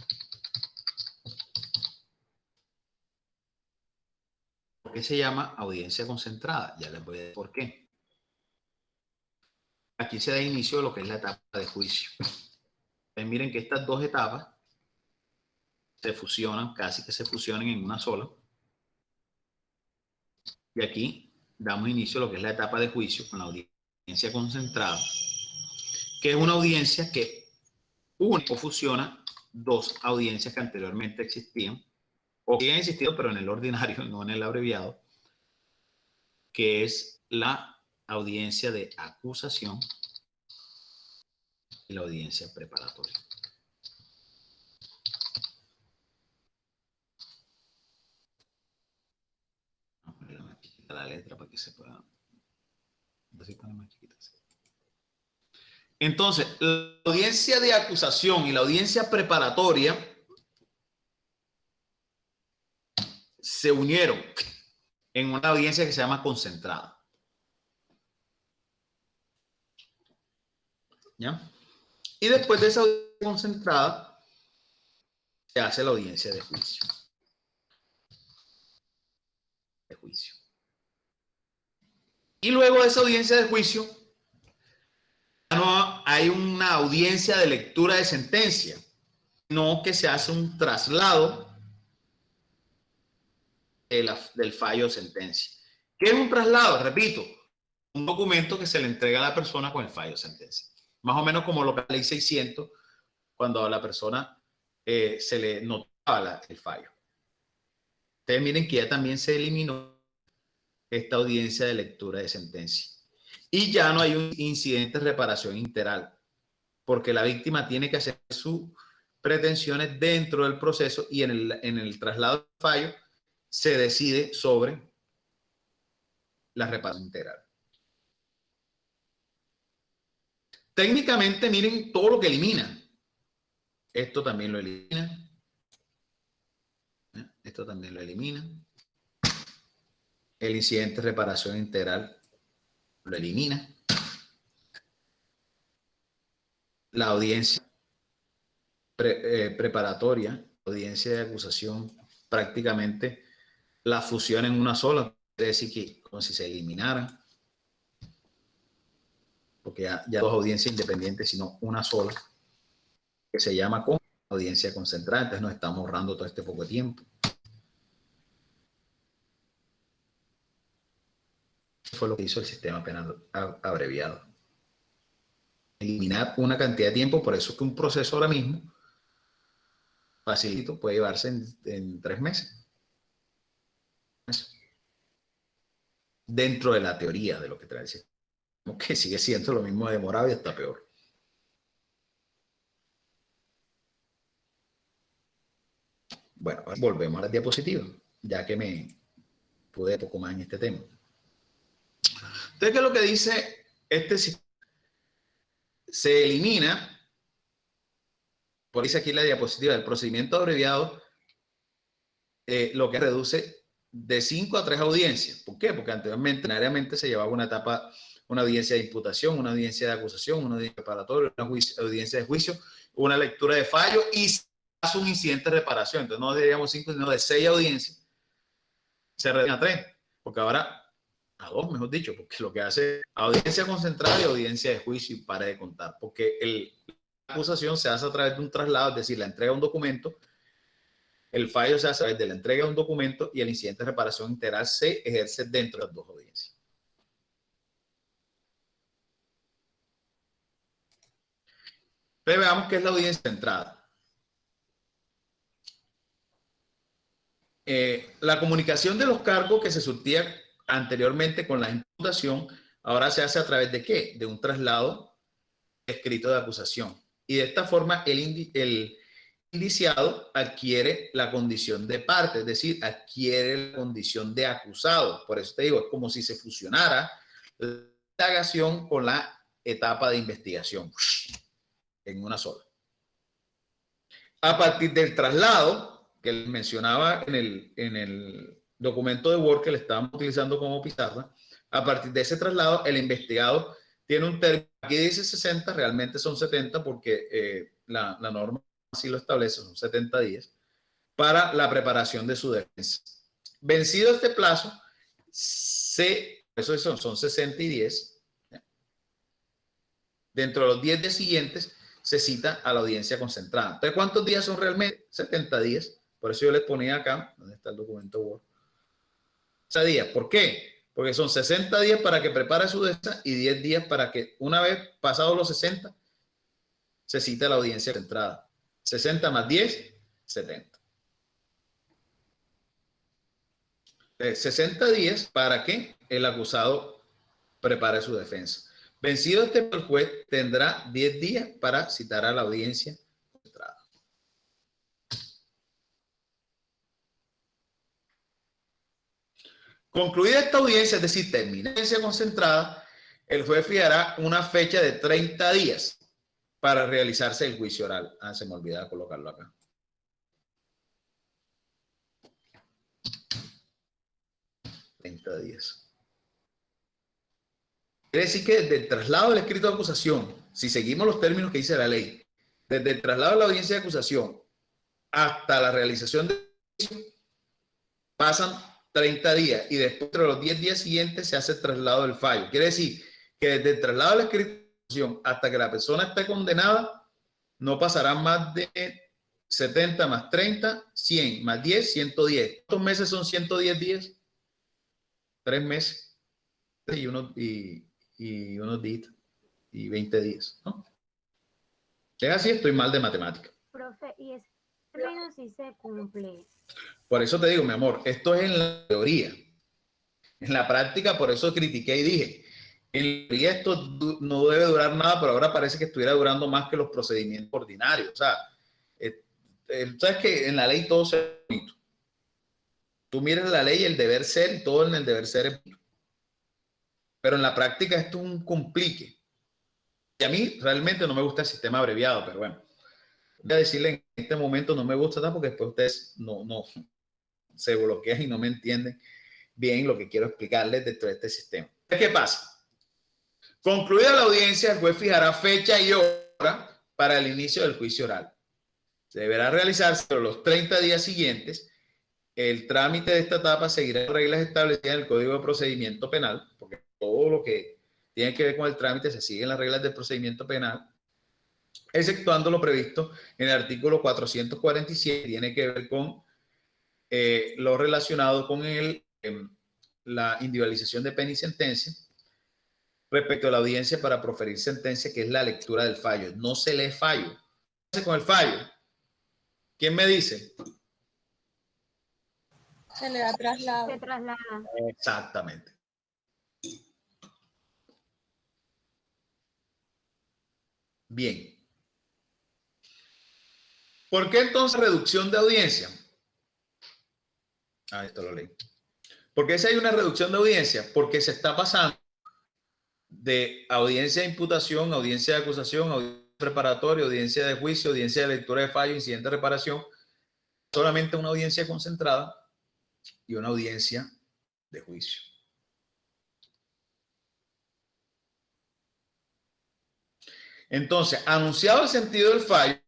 ¿Por qué se llama audiencia concentrada? Ya les voy a decir por qué. Aquí se da inicio a lo que es la etapa de juicio. Entonces, miren que estas dos etapas se fusionan, casi que se fusionan en una sola. Y aquí damos inicio a lo que es la etapa de juicio con la audiencia concentrada, que es una audiencia que une o fusiona dos audiencias que anteriormente existían, o que han existido, pero en el ordinario, no en el abreviado, que es la audiencia de acusación y la audiencia preparatoria. Vamos a ponerle más chiquita la letra para que se pueda. Así pone más chiquita. Entonces, la audiencia de acusación y la audiencia preparatoria se unieron en una audiencia que se llama concentrada. ¿Ya? Y después de esa audiencia concentrada, se hace la audiencia de juicio. Y luego de esa audiencia de juicio, no hay una audiencia de lectura de sentencia, sino que se hace un traslado del fallo de sentencia. ¿Qué es un traslado? Repito, un documento que se le entrega a la persona con el fallo de sentencia. Más o menos como lo que la ley 600, cuando a la persona se le notaba el fallo. Ustedes miren que ya también se eliminó esta audiencia de lectura de sentencia. Y ya no hay un incidente de reparación integral, porque la víctima tiene que hacer sus pretensiones dentro del proceso y en el traslado del fallo se decide sobre la reparación integral. Técnicamente, miren todo lo que elimina. Esto también lo elimina. Esto también lo elimina. El incidente de reparación integral lo elimina. La audiencia preparatoria, audiencia de acusación, prácticamente la fusiona en una sola. Quiere decir que como si se eliminaran. Porque ya dos audiencias independientes, sino una sola, que se llama audiencia concentrada. Entonces nos estamos ahorrando todo este poco tiempo. Eso fue lo que hizo el sistema penal abreviado. Eliminar una cantidad de tiempo, por eso es que un proceso ahora mismo, facilito, puede llevarse en 3 meses. Dentro de la teoría de lo que trae el sistema, que sigue siendo lo mismo de demorado y hasta peor. Bueno, volvemos a las diapositivas, ya que me pude poco más en este tema. Entonces, ¿qué es lo que dice este sistema? Se elimina, por dice aquí la diapositiva, el procedimiento abreviado, lo que reduce de 5 a 3 audiencias. ¿Por qué? Porque anteriormente se llevaba una etapa, una audiencia de imputación, una audiencia de acusación, una audiencia preparatoria, una audiencia de juicio, una lectura de fallo y se hace un incidente de reparación. Entonces no diríamos 5, sino de 6 audiencias. Se reduce a 3, porque ahora a 2, mejor dicho, porque lo que hace audiencia concentrada y audiencia de juicio y para de contar, porque la acusación se hace a través de un traslado, es decir, la entrega de un documento, el fallo se hace a través de la entrega de un documento y el incidente de reparación integral se ejerce dentro de las dos audiencias. Pero veamos qué es la audiencia de entrada. la comunicación de los cargos que se surtía anteriormente con la imputación, ahora se hace a través de ¿qué? De un traslado escrito de acusación. Y de esta forma el indiciado adquiere la condición de parte, es decir, adquiere la condición de acusado. Por eso te digo, es como si se fusionara la indagación con la etapa de investigación en una sola. A partir del traslado que les mencionaba en el documento de Word que le estábamos utilizando como pizarra, a partir de ese traslado, el investigado tiene un término, aquí dice 60, realmente son 70 porque la norma así lo establece, son 70 días, para la preparación de su defensa. Vencido este plazo, eso son 60 y 10. Dentro de los 10 días siguientes, se cita a la audiencia concentrada. Entonces, ¿cuántos días son realmente? 70 días. Por eso yo les ponía acá, donde está el documento Word, 60 días. ¿Por qué? Porque son 60 días para que prepare su defensa y 10 días para que, una vez pasados los 60, se cita a la audiencia concentrada. 60 más 10, 70. 60 días para que el acusado prepare su defensa. Vencido este, el juez tendrá 10 días para citar a la audiencia concentrada. Concluida esta audiencia, es decir, termina la audiencia concentrada, el juez fijará una fecha de 30 días para realizarse el juicio oral. Ah, se me olvidaba colocarlo acá. $30. Quiere decir que desde el traslado del escrito de acusación, si seguimos los términos que dice la ley, desde el traslado de la audiencia de acusación hasta la realización del juicio, pasan 30 días y después de los 10 días siguientes se hace el traslado del fallo. Quiere decir que desde el traslado del escrito de acusación hasta que la persona esté condenada, no pasarán más de 70 más 30, 100 más 10, 110. ¿Cuántos meses son 110 días? 3 meses y unos días y 20 días, ¿no? Es así, estoy mal de matemática. Profe, y ese término sí se cumple. Por eso te digo, mi amor, esto es en la teoría. En la práctica, por eso critiqué y dije, en la teoría esto no debe durar nada, pero ahora parece que estuviera durando más que los procedimientos ordinarios. O sea, sabes que en la ley todo se bonito. Tú miras la ley, el deber ser, y todo en el deber ser es bonito. Pero en la práctica esto es un complique. Y a mí realmente no me gusta el sistema abreviado, pero bueno, voy a decirle en este momento no me gusta tanto porque después ustedes no se bloquean y no me entienden bien lo que quiero explicarles dentro de este sistema. ¿Qué pasa? Concluida la audiencia, el juez fijará fecha y hora para el inicio del juicio oral. Se deberá realizarse por los 30 días siguientes. El trámite de esta etapa seguirá las reglas establecidas en el Código de Procedimiento Penal, porque todo lo que tiene que ver con el trámite se siguen las reglas del procedimiento penal, exceptuando lo previsto en el artículo 447, tiene que ver con lo relacionado con la individualización de pena y sentencia respecto a la audiencia para proferir sentencia, que es la lectura del fallo. No se lee fallo. ¿Qué hace con el fallo? ¿Quién me dice? Se le da traslado. Se traslada. Exactamente. Bien. ¿Por qué entonces reducción de audiencia? Ah, esto lo leí. ¿Por qué si hay una reducción de audiencia? Porque se está pasando de audiencia de imputación, audiencia de acusación, audiencia preparatoria, audiencia de juicio, audiencia de lectura de fallo, incidente de reparación, solamente una audiencia concentrada y una audiencia de juicio. Entonces, anunciado el sentido del fallo,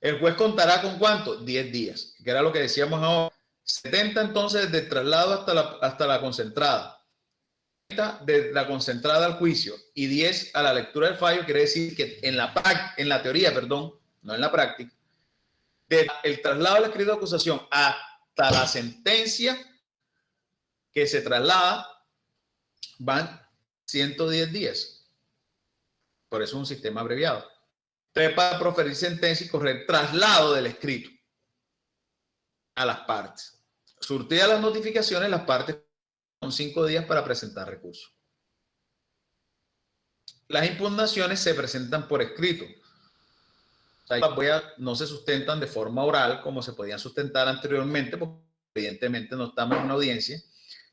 el juez contará con ¿cuánto? 10 días, que era lo que decíamos ahora. 70 entonces desde el traslado hasta la concentrada. 30 de la concentrada al juicio y 10 a la lectura del fallo, quiere decir que en la teoría, perdón, no en la práctica, desde el traslado del escrito de acusación hasta la sentencia que se traslada, van 110 días. Por eso es un sistema abreviado. Entonces, para proferir sentencia y correr traslado del escrito a las partes. surtidas las notificaciones, las partes con 5 días para presentar recursos. Las impugnaciones se presentan por escrito. O sea, no se sustentan de forma oral como se podían sustentar anteriormente, porque evidentemente no estamos en una audiencia,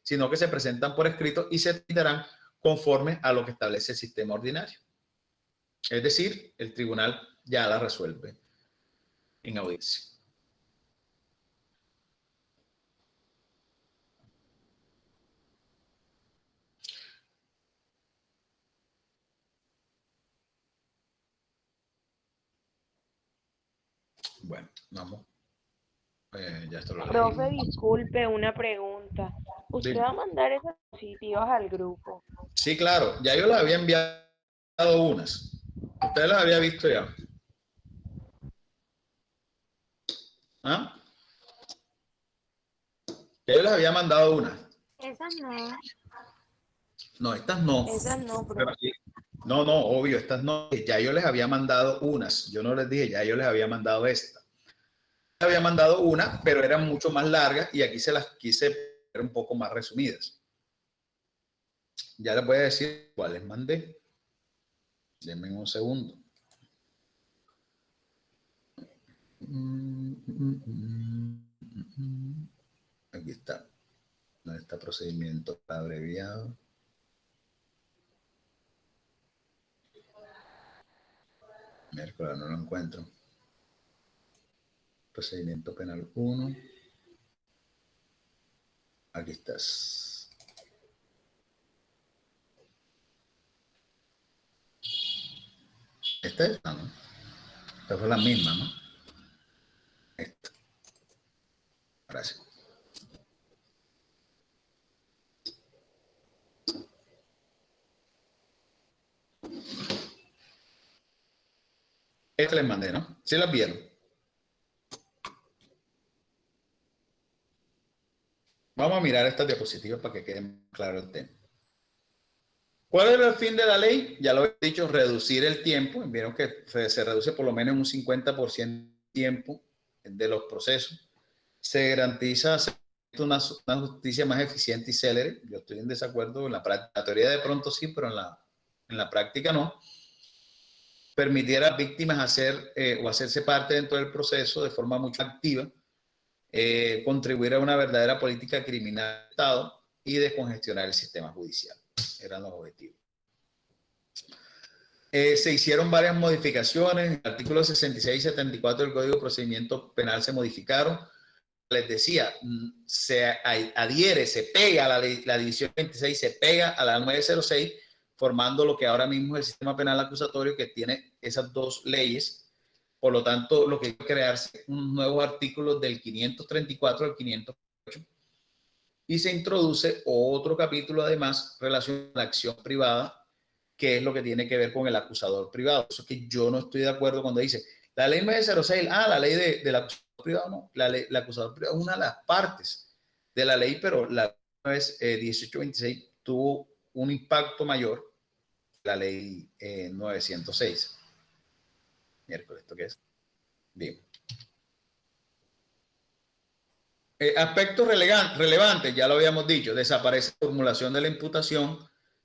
sino que se presentan por escrito y se tramitarán conforme a lo que establece el sistema ordinario. Es decir, el tribunal ya la resuelve en audiencia. Bueno, vamos. Ya esto lo Profe, leí. disculpe, una pregunta. ¿Usted Dime. va a mandar esas diapositivas al grupo? Sí, claro. Ya yo les había enviado unas. Ustedes las había visto ya. ¿Ah? Ya yo les había mandado unas. Esas no. No, estas no. Esas no, Pero profe. sí. No, no, obvio, estas no. Ya yo les había mandado unas. Yo no les dije, ya yo les había mandado esta. Les había mandado una, pero eran mucho más largas y aquí se las quise ver un poco más resumidas. Ya les voy a decir cuáles mandé. Denme un segundo. Aquí está. ¿Dónde está procedimiento abreviado? Miércoles no lo encuentro. Procedimiento penal 1. Aquí estás. Esta es, ¿no? Esta fue la misma, ¿no? Esta. Gracias. Esta les mandé, ¿no? ¿Sí las vieron? Vamos a mirar estas diapositivas para que quede claro el tema. ¿Cuál era el fin de la ley? Ya lo he dicho, reducir el tiempo. Vieron que se reduce por lo menos un 50% el tiempo de los procesos. Se garantiza una justicia más eficiente y célere. Yo estoy en desacuerdo. En la teoría de pronto sí, pero en la práctica no. Permitiera a las víctimas hacerse parte dentro del proceso de forma mucho activa. Contribuir a una verdadera política criminal del Estado y descongestionar el sistema judicial. Eran los objetivos. Se hicieron varias modificaciones. El artículo 66 y 74 del Código de Procedimiento Penal se modificaron. Les decía, se adhiere, se pega a la división 26, se pega a la 906, formando lo que ahora mismo es el sistema penal acusatorio, que tiene esas dos leyes. Por lo tanto, lo que hay que crearse unos nuevos artículos del 534 al 508 y se introduce otro capítulo además relacionado a la acción privada, que es lo que tiene que ver con el acusador privado. Eso es que yo no estoy de acuerdo cuando dice la ley 906, la ley del acusador privado, no, la acusador privado es una de las partes de la ley, pero la 1826 tuvo un impacto mayor que la ley 906. Miércoles, ¿esto qué es? Bien. Aspectos relevantes, ya lo habíamos dicho, desaparece la formulación de la imputación,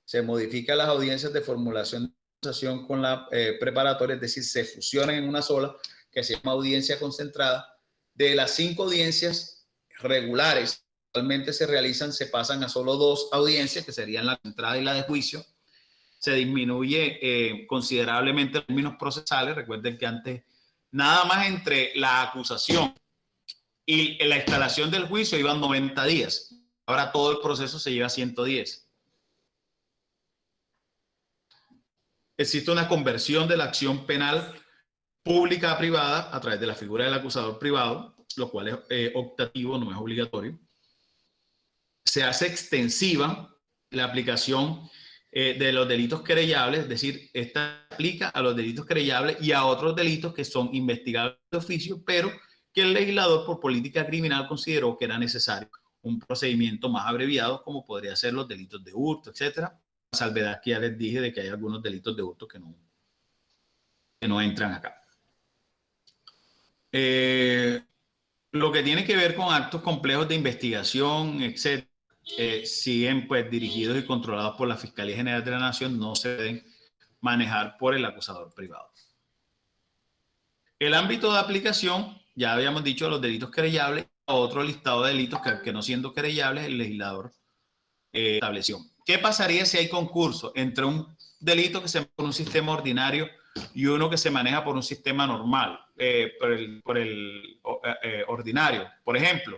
se modifican las audiencias de formulación de acusación con la preparatoria, es decir, se fusionan en una sola, que se llama audiencia concentrada. De las 5 audiencias regulares que actualmente se realizan, se pasan a solo 2 audiencias, que serían la de entrada y la de juicio. Se disminuye considerablemente en términos procesales. Recuerden que antes, nada más entre la acusación y en la instalación del juicio iban 90 días. Ahora todo el proceso se lleva 110. Existe una conversión de la acción penal pública a privada a través de la figura del acusador privado, lo cual es optativo, no es obligatorio. Se hace extensiva la aplicación de los delitos querellables, es decir, esta aplica a los delitos querellables y a otros delitos que son investigables de oficio, pero que el legislador por política criminal consideró que era necesario un procedimiento más abreviado, como podría ser los delitos de hurto, etcétera. La salvedad que ya les dije de que hay algunos delitos de hurto que no entran acá. Lo que tiene que ver con actos complejos de investigación, etcétera, siguen pues dirigidos y controlados por la Fiscalía General de la Nación, no se deben manejar por el acusador privado. El ámbito de aplicación, ya habíamos dicho, los delitos querellables, otro listado de delitos que no siendo querellables el legislador estableció. ¿Qué pasaría si hay concurso entre un delito que se maneja por un sistema ordinario y uno que se maneja por un sistema normal, por el ordinario? Por ejemplo,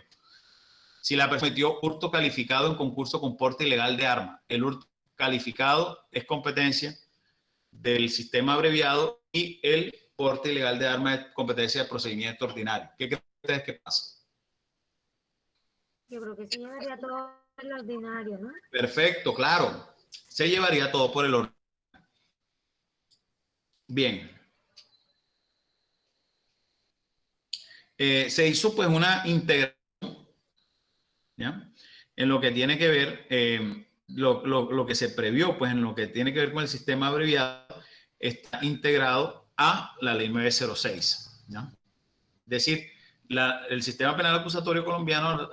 si la persona cometió hurto calificado en concurso con porte ilegal de arma, el hurto calificado es competencia del sistema abreviado y el porte ilegal de arma es competencia del procedimiento ordinario. ¿Qué creen ustedes que pasa? Yo creo que se llevaría todo el ordinario, ¿no? Perfecto, claro. Se llevaría todo por el ordinario. Bien. Se hizo pues una integración, ¿ya? En lo que tiene que ver, lo que se previó, pues en lo que tiene que ver con el sistema abreviado, está integrado a la ley 906, ¿ya? Es decir, el sistema penal acusatorio colombiano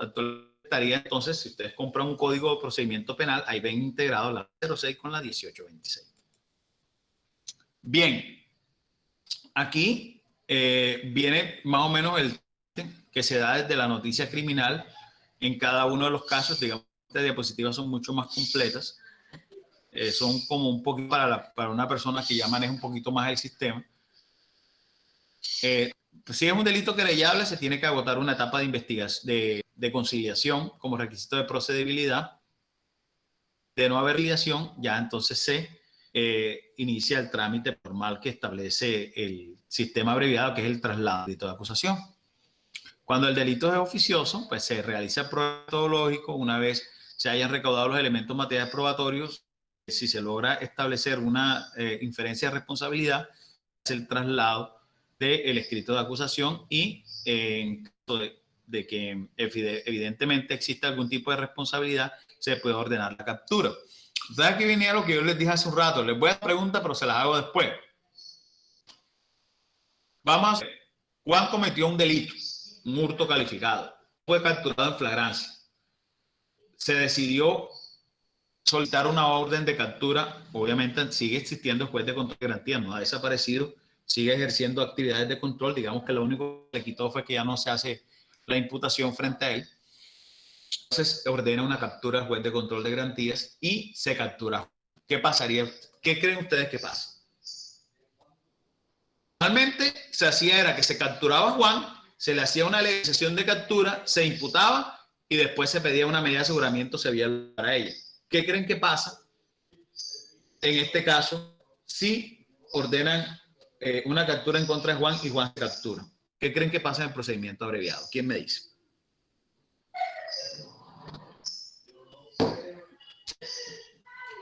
estaría entonces, si ustedes compran un código de procedimiento penal, ahí ven integrado la 06 con la 1826. Bien, aquí viene más o menos el que se da desde la noticia criminal en cada uno de los casos. Digamos, estas diapositivas son mucho más completas. Son como un poquito para una persona que ya maneja un poquito más el sistema. Pues si es un delito querellable, se tiene que agotar una etapa de investigación, de conciliación como requisito de procedibilidad. De no haber conciliación, ya entonces se inicia el trámite formal que establece el sistema abreviado, que es el traslado del delito de acusación. Cuando el delito es oficioso, pues se realiza el prueba metodológico. Una vez se hayan recaudado los elementos materiales probatorios, si se logra establecer una inferencia de responsabilidad, es el traslado del escrito de acusación y en caso de que evidentemente exista algún tipo de responsabilidad, se puede ordenar la captura. Ustedes aquí venía lo que yo les dije hace un rato. Les voy a hacer preguntas, pero se las hago después. Vamos a ver. Juan cometió un delito, un hurto calificado. Fue capturado en flagrancia. Se decidió solicitar una orden de captura. Obviamente sigue existiendo el juez de control de garantía, no ha desaparecido, sigue ejerciendo actividades de control. Digamos que lo único que le quitó fue que ya no se hace la imputación frente a él. Entonces ordena una captura al juez de control de garantías y se captura. ¿Qué pasaría? ¿Qué creen ustedes que pasa? Normalmente se hacía era que se capturaba a Juan, se le hacía una legalización de captura, se imputaba y después se pedía una medida de aseguramiento, se veía para ella. ¿Qué creen que pasa en este caso si ordenan una captura en contra de Juan y Juan se captura? ¿Qué creen que pasa en el procedimiento abreviado? ¿Quién me dice?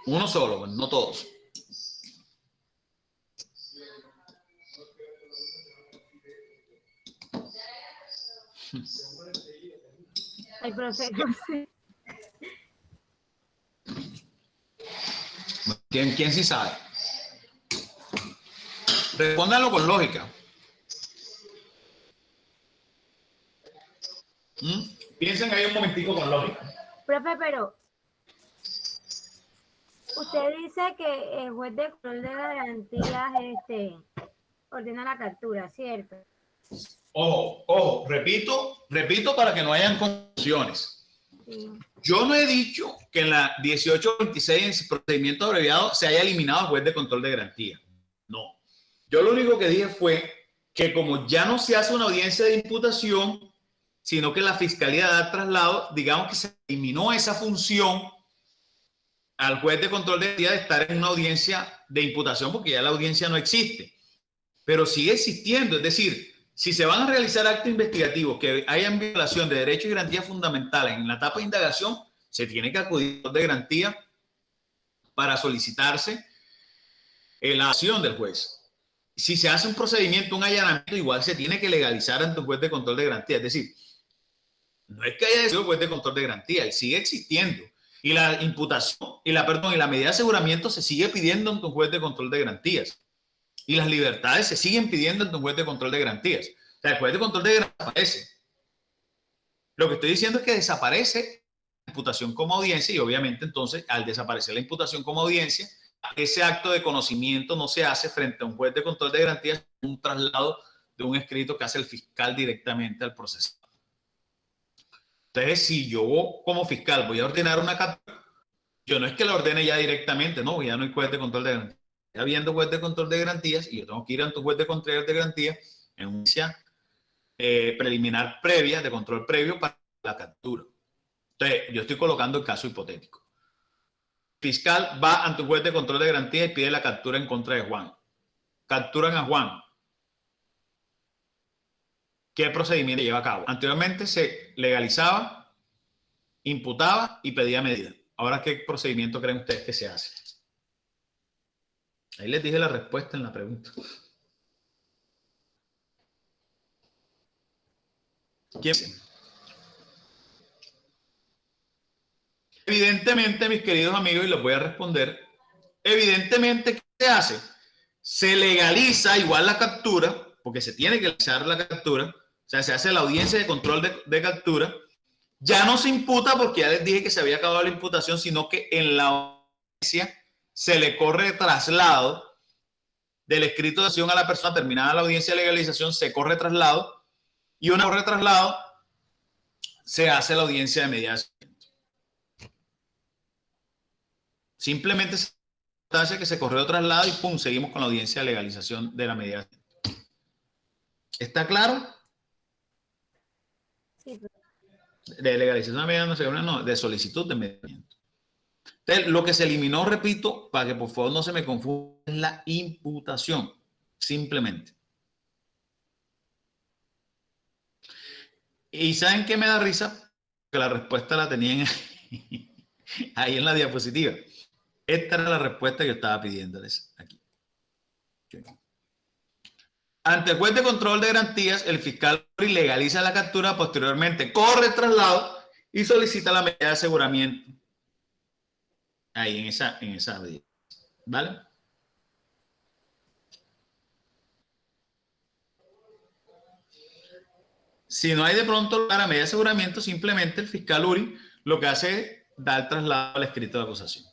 Uno solo, no todos. Ay, profe, no sé. ¿Quién sí sabe? Respóndanlo con lógica. Piensen ahí un momentico con lógica. Profe, pero usted dice que el juez de control de garantías ordena la captura, ¿cierto? Ojo, repito para que no hayan confusiones. Sí. Yo no he dicho que en la 1826, en el procedimiento abreviado, se haya eliminado el juez de control de garantía. No. Yo lo único que dije fue que como ya no se hace una audiencia de imputación, sino que la fiscalía da traslado, digamos que se eliminó esa función al juez de control de garantía de estar en una audiencia de imputación, porque ya la audiencia no existe. Pero sigue existiendo, es decir, si se van a realizar actos investigativos que hayan violación de derechos y garantías fundamentales en la etapa de indagación, se tiene que acudir al de garantía para solicitarse la acción del juez. Si se hace un procedimiento, un allanamiento, igual se tiene que legalizar ante un juez de control de garantía. Es decir, no es que haya sido el juez de control de garantía, él sigue existiendo. Y la imputación y la medida de aseguramiento se sigue pidiendo ante un juez de control de garantías. Y las libertades se siguen pidiendo ante un juez de control de garantías. O sea, el juez de control de garantías aparece. Lo que estoy diciendo es que desaparece la imputación como audiencia y obviamente entonces al desaparecer la imputación como audiencia, ese acto de conocimiento no se hace frente a un juez de control de garantías, un traslado de un escrito que hace el fiscal directamente al proceso. Entonces, si yo como fiscal voy a ordenar una captura, yo no es que la ordene ya directamente, no, ya no hay juez de control de garantías. Ya habiendo juez de control de garantías y yo tengo que ir ante un juez de control de garantías en una audiencia preliminar previa, de control previo para la captura. Entonces, yo estoy colocando el caso hipotético. Fiscal va ante un juez de control de garantía y pide la captura en contra de Juan. Capturan a Juan. ¿Qué procedimiento lleva a cabo? Anteriormente se legalizaba, imputaba y pedía medida. Ahora, ¿qué procedimiento creen ustedes que se hace? Ahí les dije la respuesta en la pregunta. ¿Quién? Evidentemente, mis queridos amigos, y los voy a responder, evidentemente, ¿qué se hace? Se legaliza igual la captura, porque se tiene que legalizar la captura, o sea, se hace la audiencia de control de captura, ya no se imputa porque ya les dije que se había acabado la imputación, sino que en la audiencia se le corre traslado del escrito de acción a la persona terminada la audiencia de legalización, se corre traslado y una corre traslado se hace la audiencia de mediación. Simplemente se hace que se corrió traslado y pum, seguimos con la audiencia de legalización de la mediación. ¿Está claro? Sí, De legalización de mediación, no, de solicitud de mediamiento. Entonces, lo que se eliminó, repito, para que por favor no se me confunda, es la imputación, simplemente. ¿Y saben qué me da risa? Que la respuesta la tenían ahí en la diapositiva. Esta era la respuesta que yo estaba pidiéndoles aquí. Ante el juez de control de garantías, el fiscal legaliza la captura, posteriormente corre el traslado y solicita la medida de aseguramiento. Ahí en esa medida. ¿Vale? Si no hay de pronto la medida de aseguramiento, simplemente el fiscal URI lo que hace es dar traslado al escrito de acusación.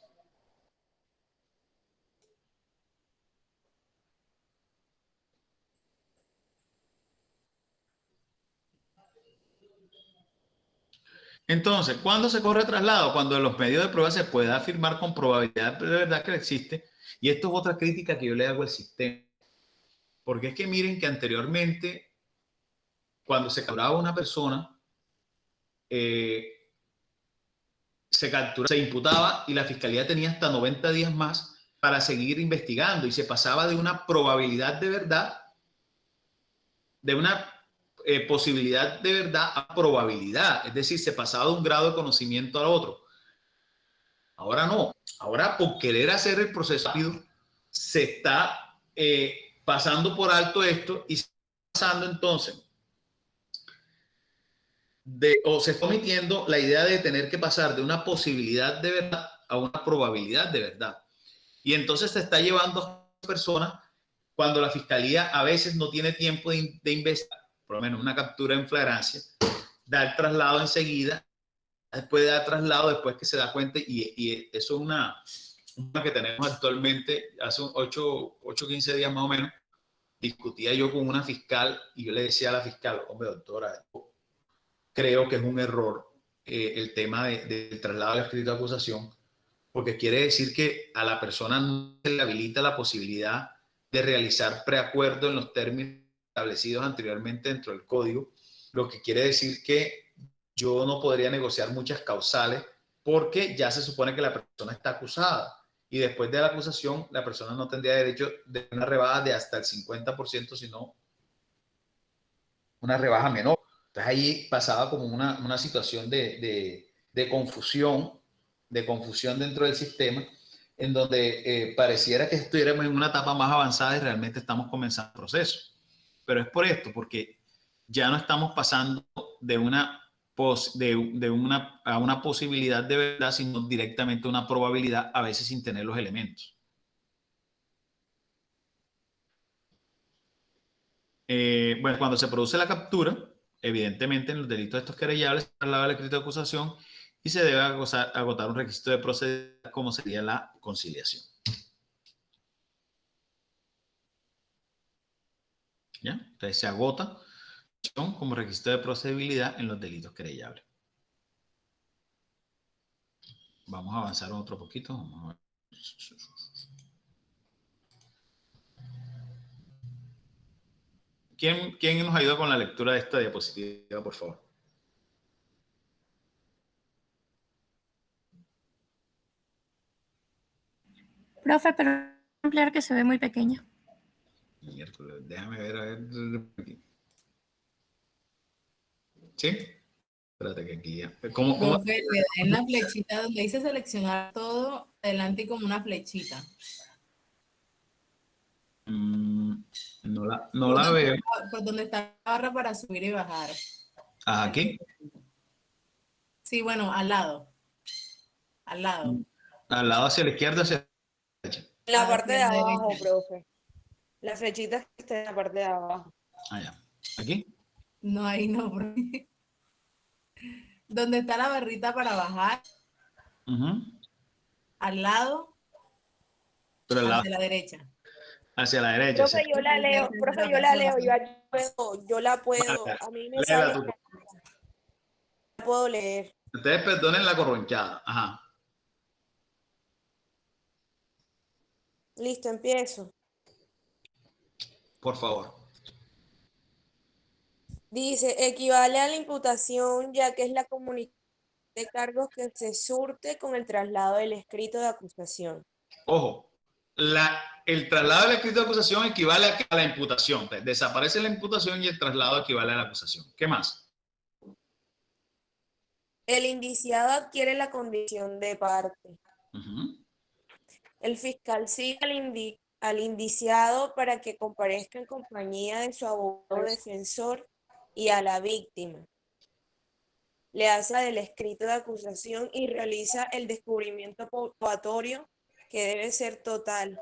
Entonces, ¿cuándo se corre traslado? Cuando en los medios de prueba se puede afirmar con probabilidad de verdad que existe. Y esto es otra crítica que yo le hago al sistema. Porque es que miren que anteriormente, cuando se capturaba una persona, se imputaba y la fiscalía tenía hasta 90 días más para seguir investigando y se pasaba de una probabilidad de verdad, de una posibilidad de verdad a probabilidad, es decir, se pasaba de un grado de conocimiento al otro. Ahora no, ahora por querer hacer el proceso rápido se está pasando por alto esto y se está pasando entonces o se está omitiendo la idea de tener que pasar de una posibilidad de verdad a una probabilidad de verdad. Y entonces se está llevando a personas cuando la fiscalía a veces no tiene tiempo de investigar, por lo menos una captura en flagrancia, dar traslado enseguida, después de dar traslado, después que se da cuenta, y eso es una que tenemos actualmente, hace 8 o 15 días más o menos, discutía yo con una fiscal y yo le decía a la fiscal, hombre, doctora, creo que es un error el tema del traslado del escrito de acusación, porque quiere decir que a la persona no se le habilita la posibilidad de realizar preacuerdo en los términos establecidos anteriormente dentro del código, lo que quiere decir que yo no podría negociar muchas causales porque ya se supone que la persona está acusada y después de la acusación la persona no tendría derecho de una rebaja de hasta el 50%, sino una rebaja menor. Entonces ahí pasaba como una situación de confusión dentro del sistema, en donde pareciera que estuviéramos en una etapa más avanzada y realmente estamos comenzando el proceso. Pero es por esto, porque ya no estamos pasando de una a una posibilidad de verdad, sino directamente a una probabilidad, a veces sin tener los elementos. Bueno, cuando se produce la captura, evidentemente en los delitos estos querellables se traslada el escrito de acusación y se debe agotar un requisito de procedibilidad como sería la conciliación. ¿Ya? Entonces se agota como requisito de procedibilidad en los delitos querellables. Vamos a avanzar otro poquito. Vamos a ver. ¿Quién nos ayuda con la lectura de esta diapositiva, por favor? Profe, pero ampliar que se ve muy pequeña. Miércoles, déjame ver, a ver. ¿Sí? Espérate que aquí ya. ¿Cómo? Profe, le da en la flechita donde dice seleccionar todo, adelante como una flechita. No la veo. Por donde está la barra para subir y bajar. ¿Aquí? Sí, bueno, al lado. Al lado. Al lado hacia la izquierda, hacia la derecha. En la Hacia parte de la abajo, derecha. profe. La flechita que está en la parte de abajo. Allá. ¿Aquí? No, ahí no, profe. Donde está la barrita para bajar, al lado, Pero al lado, hacia la derecha. hacia la derecha. Profe, yo la leo, profe, yo la leo, yo la puedo, Vale, a mí me léela sale, tú. la puedo leer. Ustedes perdonen la corronchada. Ajá. Listo, empiezo. Por favor. Dice, equivale a la imputación ya que es la comunicación de cargos que se surte con el traslado del escrito de acusación. Ojo. El traslado del escrito de acusación equivale a la imputación. Desaparece la imputación y el traslado equivale a la acusación. ¿Qué más? El indiciado adquiere la condición de parte. El fiscal sigue al indiciado para que comparezca en compañía de su abogado defensor y a la víctima. Le hace del escrito de acusación y realiza el descubrimiento probatorio que debe ser total.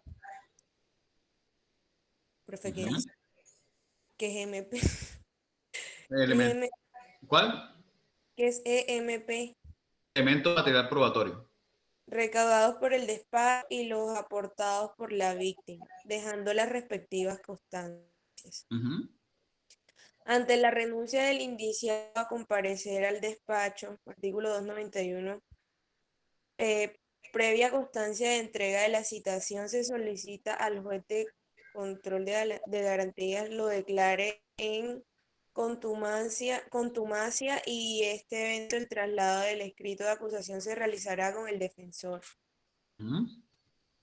Profe, ¿qué es? ¿Qué es MP? ¿Cuál? ¿Qué es EMP? Elemento material probatorio. Recaudados por el despacho y los aportados por la víctima, dejando las respectivas constancias. Ante la renuncia del indiciado a comparecer al despacho, artículo 291, previa constancia de entrega de la citación, se solicita al juez de control de garantías lo declare en contumacia y este evento, el traslado del escrito de acusación, se realizará con el defensor.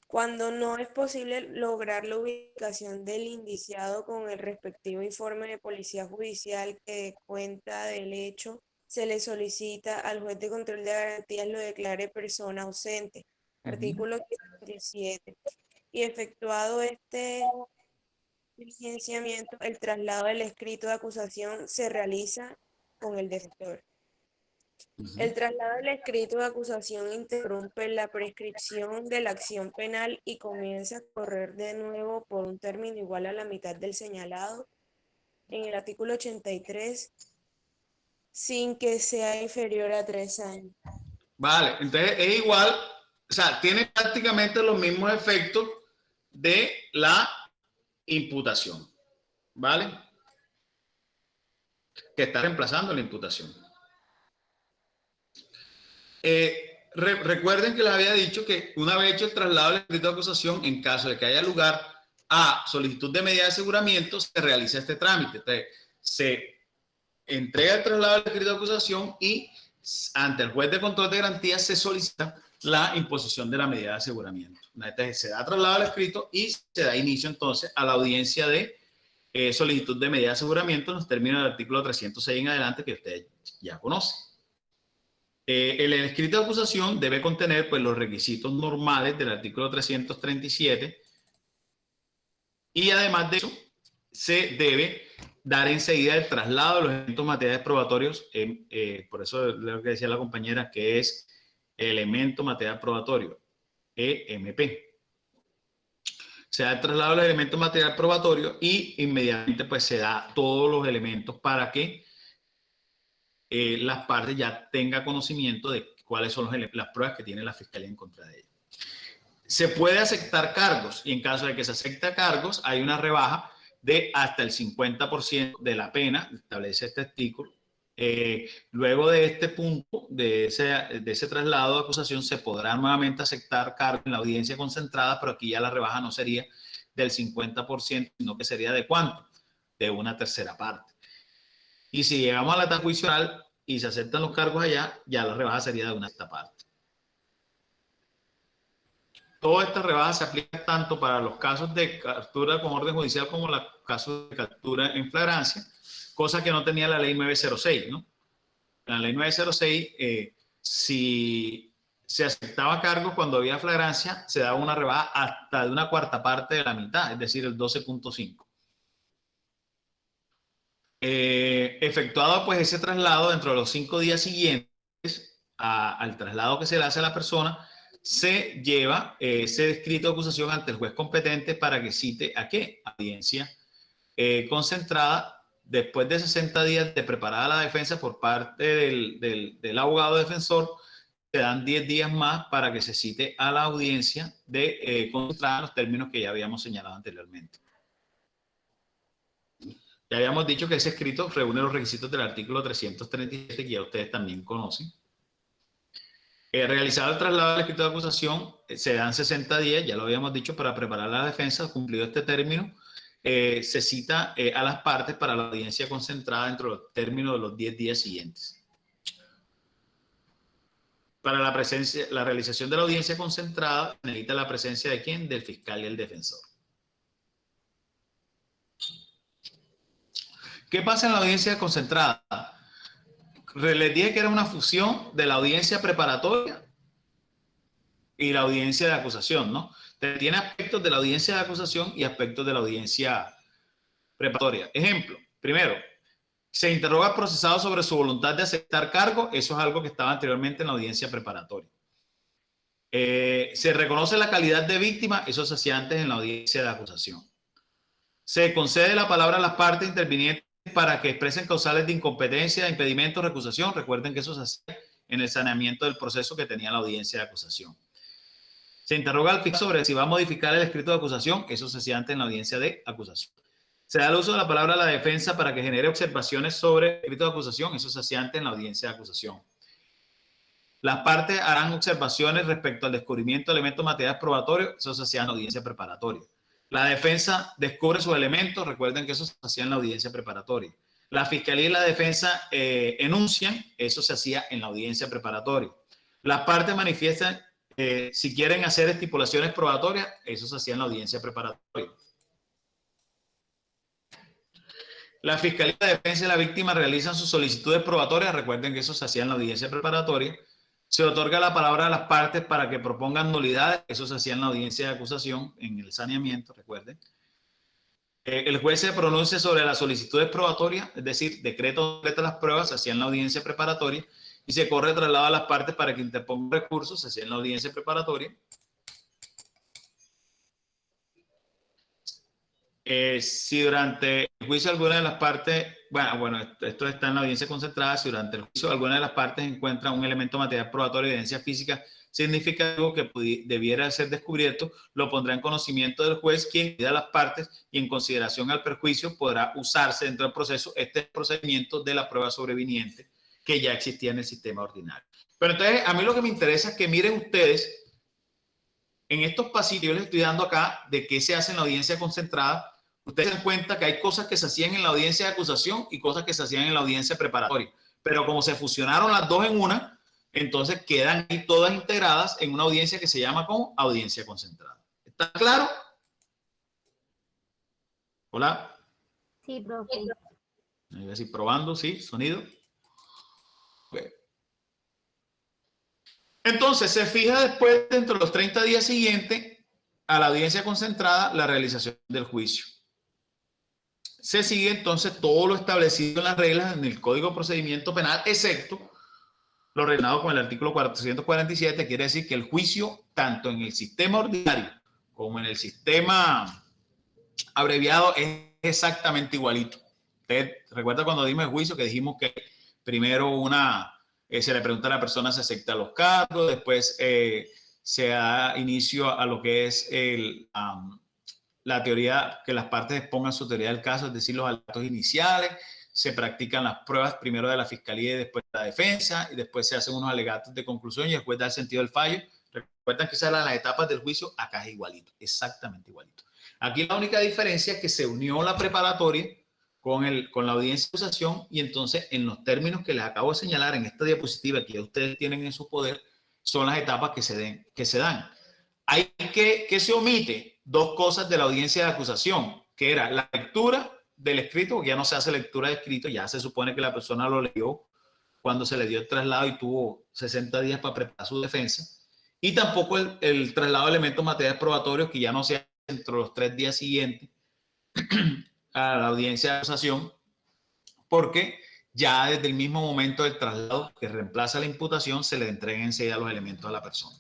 Cuando no es posible lograr la ubicación del indiciado con el respectivo informe de policía judicial que dé cuenta del hecho, se le solicita al juez de control de garantías lo declare persona ausente. Artículo 17. Y efectuado este diligenciamiento, el traslado del escrito de acusación se realiza con el defensor. El traslado del escrito de acusación interrumpe la prescripción de la acción penal y comienza a correr de nuevo por un término igual a la mitad del señalado en el artículo 83, sin que sea inferior a 3 años. Vale, entonces es igual, o sea, tiene prácticamente los mismos efectos de la imputación, ¿vale? Que está reemplazando la imputación. Recuerden que les había dicho que una vez hecho el traslado del escrito de acusación, en caso de que haya lugar a solicitud de medida de aseguramiento, se realiza este trámite. Entonces, se entrega el traslado del escrito de acusación y ante el juez de control de garantías se solicita la imposición de la medida de aseguramiento. Entonces, se da traslado al escrito y se da inicio entonces a la audiencia de solicitud de medida de aseguramiento en los términos del artículo 306 en adelante que ustedes ya conocen. El escrito de acusación debe contener pues, los requisitos normales del artículo 337 y además de eso se debe dar enseguida el traslado de los elementos materiales probatorios, por eso lo que decía la compañera, que es elemento material probatorio, EMP. Se da el traslado de los elementos material probatorio y inmediatamente pues se da todos los elementos para que las partes ya tengan conocimiento de cuáles son las pruebas que tiene la fiscalía en contra de ellos. Se puede aceptar cargos y en caso de que se acepte cargos hay una rebaja de hasta el 50% de la pena, establece este artículo. Luego de este punto, de ese traslado de acusación, se podrá nuevamente aceptar cargos en la audiencia concentrada, pero aquí ya la rebaja no sería del 50%, sino que sería ¿de cuánto? De una tercera parte. Y si llegamos a la etapa juicio oral y se aceptan los cargos allá, ya la rebaja sería de una sexta parte. Toda esta rebaja se aplica tanto para los casos de captura con orden judicial como los casos de captura en flagrancia, cosa que no tenía la ley 906, ¿no? En la ley 906, si se aceptaba cargos cuando había flagrancia, se daba una rebaja hasta de una cuarta parte de la mitad, es decir, el 12.5. Efectuado pues ese traslado dentro de los 5 días siguientes al traslado que se le hace a la persona, se lleva ese escrito de acusación ante el juez competente para que cite a qué audiencia concentrada. Después de 60 días de preparada la defensa por parte del abogado defensor, se dan 10 días más para que se cite a la audiencia de concentrada en los términos que ya habíamos señalado anteriormente. Ya habíamos dicho que ese escrito reúne los requisitos del artículo 337 que ya ustedes también conocen. Realizado el traslado del escrito de acusación, se dan 60 días, ya lo habíamos dicho, para preparar la defensa. Cumplido este término, se cita a las partes para la audiencia concentrada dentro del término de los 10 días siguientes. Para la realización de la audiencia concentrada, necesita la presencia de ¿quién? Del fiscal y el defensor. ¿Qué pasa en la audiencia concentrada? Les dije que era una fusión de la audiencia preparatoria y la audiencia de acusación, ¿no? Tiene aspectos de la audiencia de acusación y aspectos de la audiencia preparatoria. Ejemplo, primero, se interroga al procesado sobre su voluntad de aceptar cargo. Eso es algo que estaba anteriormente en la audiencia preparatoria. Se reconoce la calidad de víctima. Eso se hacía antes en la audiencia de acusación. Se concede la palabra a las partes intervinientes para que expresen causales de incompetencia, impedimento, recusación. Recuerden que eso se hacía en el saneamiento del proceso que tenía la audiencia de acusación. Se interroga al fiscal sobre si va a modificar el escrito de acusación. Eso se hacía antes en la audiencia de acusación. Se da el uso de la palabra a la defensa para que genere observaciones sobre el escrito de acusación. Eso se hacía antes en la audiencia de acusación. Las partes harán observaciones respecto al descubrimiento de elementos materiales probatorios. Eso se hacía en la audiencia preparatoria. La defensa descubre sus elementos. Recuerden que eso se hacía en la audiencia preparatoria. La fiscalía y la defensa enuncian. Eso se hacía en la audiencia preparatoria. Las partes manifiestan si quieren hacer estipulaciones probatorias. Eso se hacía en la audiencia preparatoria. La fiscalía, la defensa y la víctima realizan sus solicitudes probatorias. Recuerden que eso se hacía en la audiencia preparatoria. Se otorga la palabra a las partes para que propongan nulidades. Eso se hacía en la audiencia de acusación, en el saneamiento, recuerden. El juez se pronuncia sobre las solicitudes probatorias, es decir, decreto de las pruebas, se hacía en la audiencia preparatoria. Y se corre traslado a las partes para que interpongan recursos, se hacía en la audiencia preparatoria. Si durante el juicio alguna de las partes, bueno, esto está en la audiencia concentrada, si durante el juicio alguna de las partes encuentra un elemento material probatorio de evidencia física significativo que debiera ser descubierto, lo pondrá en conocimiento del juez, quien pida a las partes y en consideración al perjuicio podrá usarse dentro del proceso este procedimiento de la prueba sobreviniente que ya existía en el sistema ordinario. Pero entonces, a mí lo que me interesa es que miren ustedes, en estos pasillos, yo les estoy dando acá de qué se hace en la audiencia concentrada. Ustedes se dan cuenta que hay cosas que se hacían en la audiencia de acusación y cosas que se hacían en la audiencia preparatoria. Pero como se fusionaron las dos en una, entonces quedan ahí todas integradas en una audiencia que se llama como audiencia concentrada. ¿Está claro? Hola. Sí, profe. Voy a decir probando, sí, sonido. Okay. Entonces se fija después, dentro de los 30 días siguientes, a la audiencia concentrada, la realización del juicio. Se sigue entonces todo lo establecido en las reglas en el Código de Procedimiento Penal, excepto lo relacionado con el artículo 447, quiere decir que el juicio, tanto en el sistema ordinario como en el sistema abreviado, es exactamente igualito. Usted recuerda cuando dimos el juicio que dijimos que primero se le pregunta a la persona si acepta los cargos, después se da inicio a lo que es la teoría, que las partes expongan su teoría del caso, es decir, los alegatos iniciales, se practican las pruebas primero de la fiscalía y después de la defensa, y después se hacen unos alegatos de conclusión y después da el sentido del fallo. Recuerdan que esas eran las etapas del juicio, acá es igualito, exactamente igualito. Aquí la única diferencia es que se unió la preparatoria con la audiencia de acusación, y entonces en los términos que les acabo de señalar en esta diapositiva que ya ustedes tienen en su poder, son las etapas que se dan. Hay que se omite dos cosas de la audiencia de acusación, que era la lectura del escrito, porque ya no se hace lectura de escrito, ya se supone que la persona lo leyó cuando se le dio el traslado y tuvo 60 días para preparar su defensa, y tampoco el traslado de elementos materiales probatorios, que ya no se hace dentro de los 3 días siguientes a la audiencia de acusación, porque ya desde el mismo momento del traslado que reemplaza la imputación se le entregan enseguida los elementos a la persona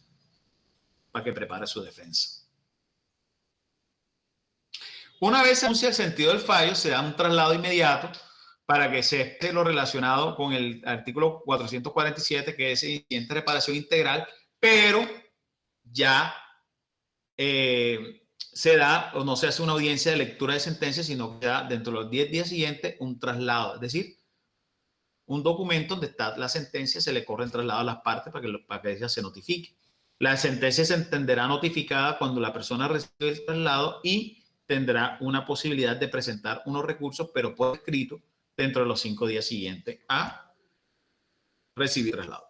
para que prepare su defensa. Una vez se anuncia el sentido del fallo, se da un traslado inmediato para que se esté lo relacionado con el artículo 447, que es el incidente de reparación integral, pero ya se da o no se hace una audiencia de lectura de sentencia, sino que da dentro de los 10 días siguientes un traslado, es decir, un documento donde está la sentencia, se le corre el traslado a las partes para que ella se notifique. La sentencia se entenderá notificada cuando la persona recibe el traslado y tendrá una posibilidad de presentar unos recursos, pero por escrito, dentro de los 5 días siguientes a recibir el traslado.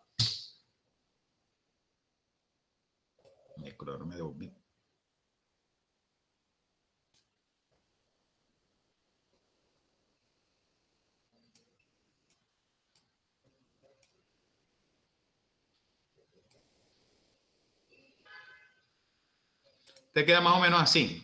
Me devolví. Te queda más o menos así.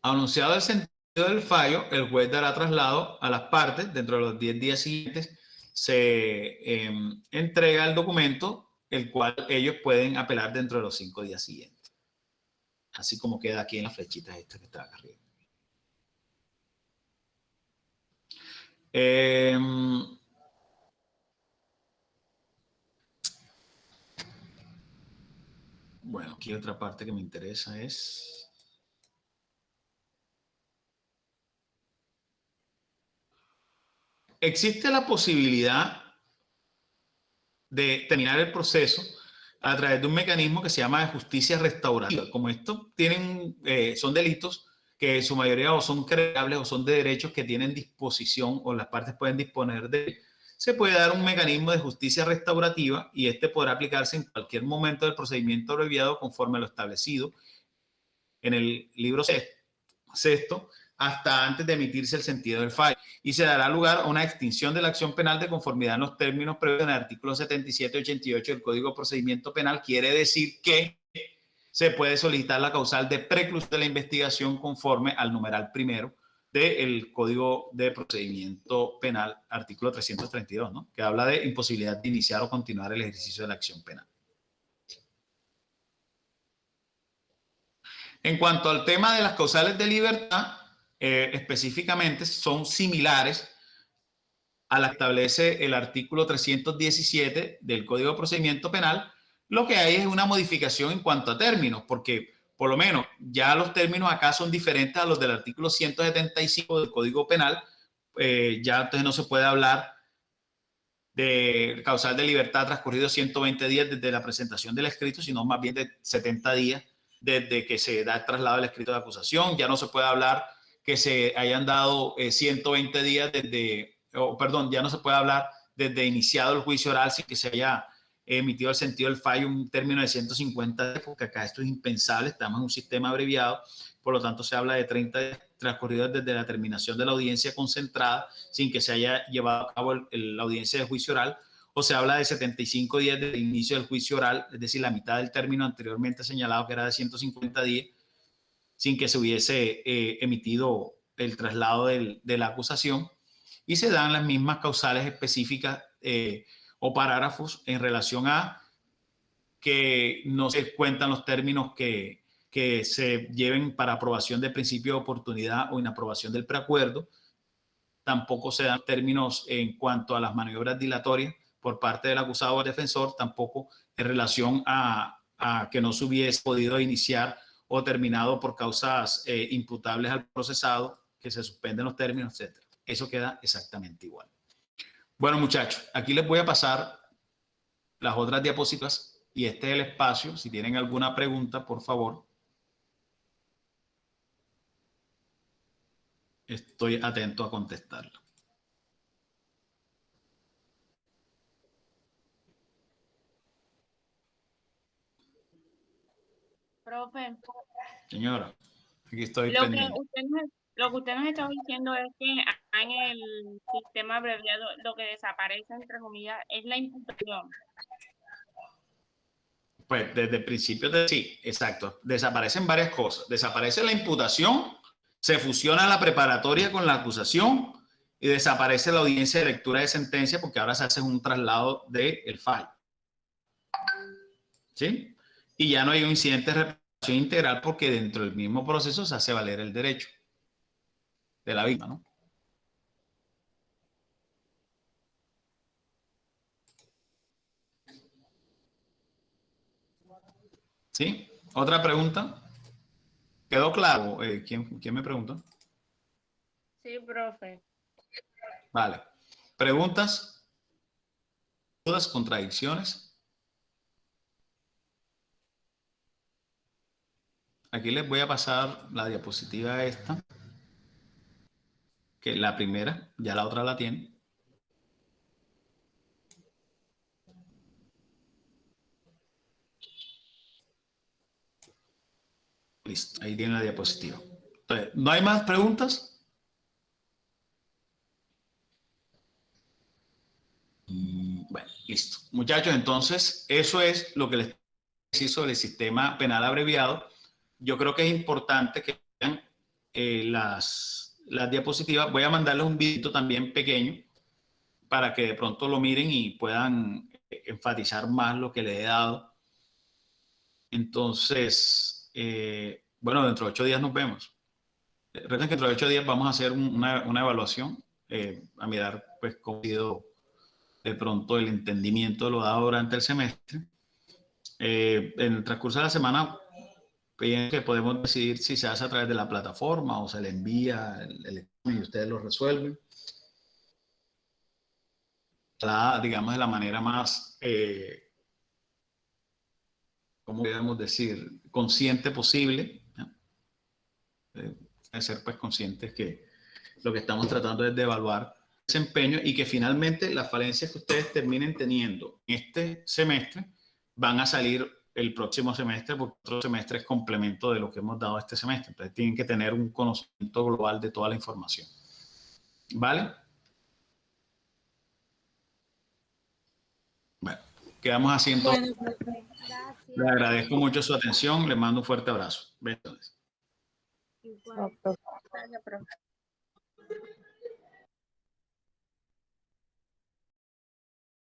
Anunciado el sentido del fallo, el juez dará traslado a las partes. Dentro de los 10 días siguientes se entrega el documento, el cual ellos pueden apelar dentro de los 5 días siguientes. Así como queda aquí en las flechitas esta que está acá arriba. Bueno, aquí otra parte que me interesa es... Existe la posibilidad de terminar el proceso a través de un mecanismo que se llama de justicia restaurativa. Como estos son delitos que en su mayoría o son creables o son de derechos que tienen disposición o las partes pueden disponer de, se puede dar un mecanismo de justicia restaurativa y este podrá aplicarse en cualquier momento del procedimiento abreviado conforme a lo establecido en el libro sexto hasta antes de emitirse el sentido del fallo, y se dará lugar a una extinción de la acción penal de conformidad en los términos previstos en el artículo 77 y 88 del Código de Procedimiento Penal. Quiere decir que se puede solicitar la causal de preclusión de la investigación conforme al numeral primero del Código de Procedimiento Penal, artículo 332, ¿no? Que habla de imposibilidad de iniciar o continuar el ejercicio de la acción penal. En cuanto al tema de las causales de libertad, específicamente son similares a la que establece el artículo 317 del Código de Procedimiento Penal. Lo que hay es una modificación en cuanto a términos, porque por lo menos ya los términos acá son diferentes a los del artículo 175 del Código Penal. Ya entonces no se puede hablar de causal de libertad transcurridos 120 días desde la presentación del escrito, sino más bien de 70 días desde que se da el traslado del escrito de acusación. Ya no se puede hablar que se hayan dado 120 días ya no se puede hablar desde iniciado el juicio oral sin que se haya emitido el sentido del fallo un término de 150 días, porque acá esto es impensable, estamos en un sistema abreviado, por lo tanto se habla de 30 días transcurridos desde la terminación de la audiencia concentrada sin que se haya llevado a cabo la audiencia de juicio oral, o se habla de 75 días desde el inicio del juicio oral, es decir, la mitad del término anteriormente señalado que era de 150 días, sin que se hubiese emitido el traslado de la acusación, y se dan las mismas causales específicas o parágrafos en relación a que no se cuentan los términos que se lleven para aprobación del principio de oportunidad o inaprobación del preacuerdo, tampoco se dan términos en cuanto a las maniobras dilatorias por parte del acusado o el defensor, tampoco en relación a que no se hubiese podido iniciar o terminado por causas imputables al procesado, que se suspenden los términos, etc. Eso queda exactamente igual. Bueno, muchachos, aquí les voy a pasar las otras diapositivas y este es el espacio. Si tienen alguna pregunta, por favor. Estoy atento a contestarla. Profe, Señora, aquí estoy lo que pendiente. usted nos está diciendo es que en el sistema abreviado lo que desaparece, entre comillas, es la imputación. Pues desde el principio, sí, exacto. Desaparecen varias cosas. Desaparece la imputación, se fusiona la preparatoria con la acusación y desaparece la audiencia de lectura de sentencia porque ahora se hace un traslado del fallo. ¿Sí? Y ya no hay un incidente de reparación integral porque dentro del mismo proceso se hace valer el derecho de la víctima, ¿no? ¿Sí? ¿Otra pregunta? ¿Quedó claro? ¿Quién me preguntó? Sí, profe. Vale. ¿Preguntas? ¿Dudas? ¿Contradicciones? Aquí les voy a pasar la diapositiva esta, que es la primera, ya la otra la tiene. Listo, ahí tiene la diapositiva. Entonces, ¿no hay más preguntas? Bueno, listo. Muchachos, entonces, eso es lo que les decía sobre el sistema penal abreviado. Yo creo que es importante que vean las diapositivas. Voy a mandarles un video también pequeño para que de pronto lo miren y puedan enfatizar más lo que les he dado. Entonces, bueno, dentro de 8 días nos vemos. Recuerden que dentro de 8 días vamos a hacer una evaluación, a mirar pues cómo ha sido de pronto el entendimiento de lo dado durante el semestre. En el transcurso de la semana, pienso que podemos decidir si se hace a través de la plataforma o se le envía el examen y ustedes lo resuelven. Digamos, de la manera más, ¿cómo podemos decir?, consciente posible. De ser pues conscientes que lo que estamos tratando es de evaluar desempeño y que finalmente las falencias que ustedes terminen teniendo en este semestre van a salir el próximo semestre, porque otro semestre es complemento de lo que hemos dado este semestre. Entonces tienen que tener un conocimiento global de toda la información. ¿Vale? Bueno, quedamos así entonces. Gracias. Le agradezco mucho su atención, les mando un fuerte abrazo. Bendiciones. Igual. Gracias, profe.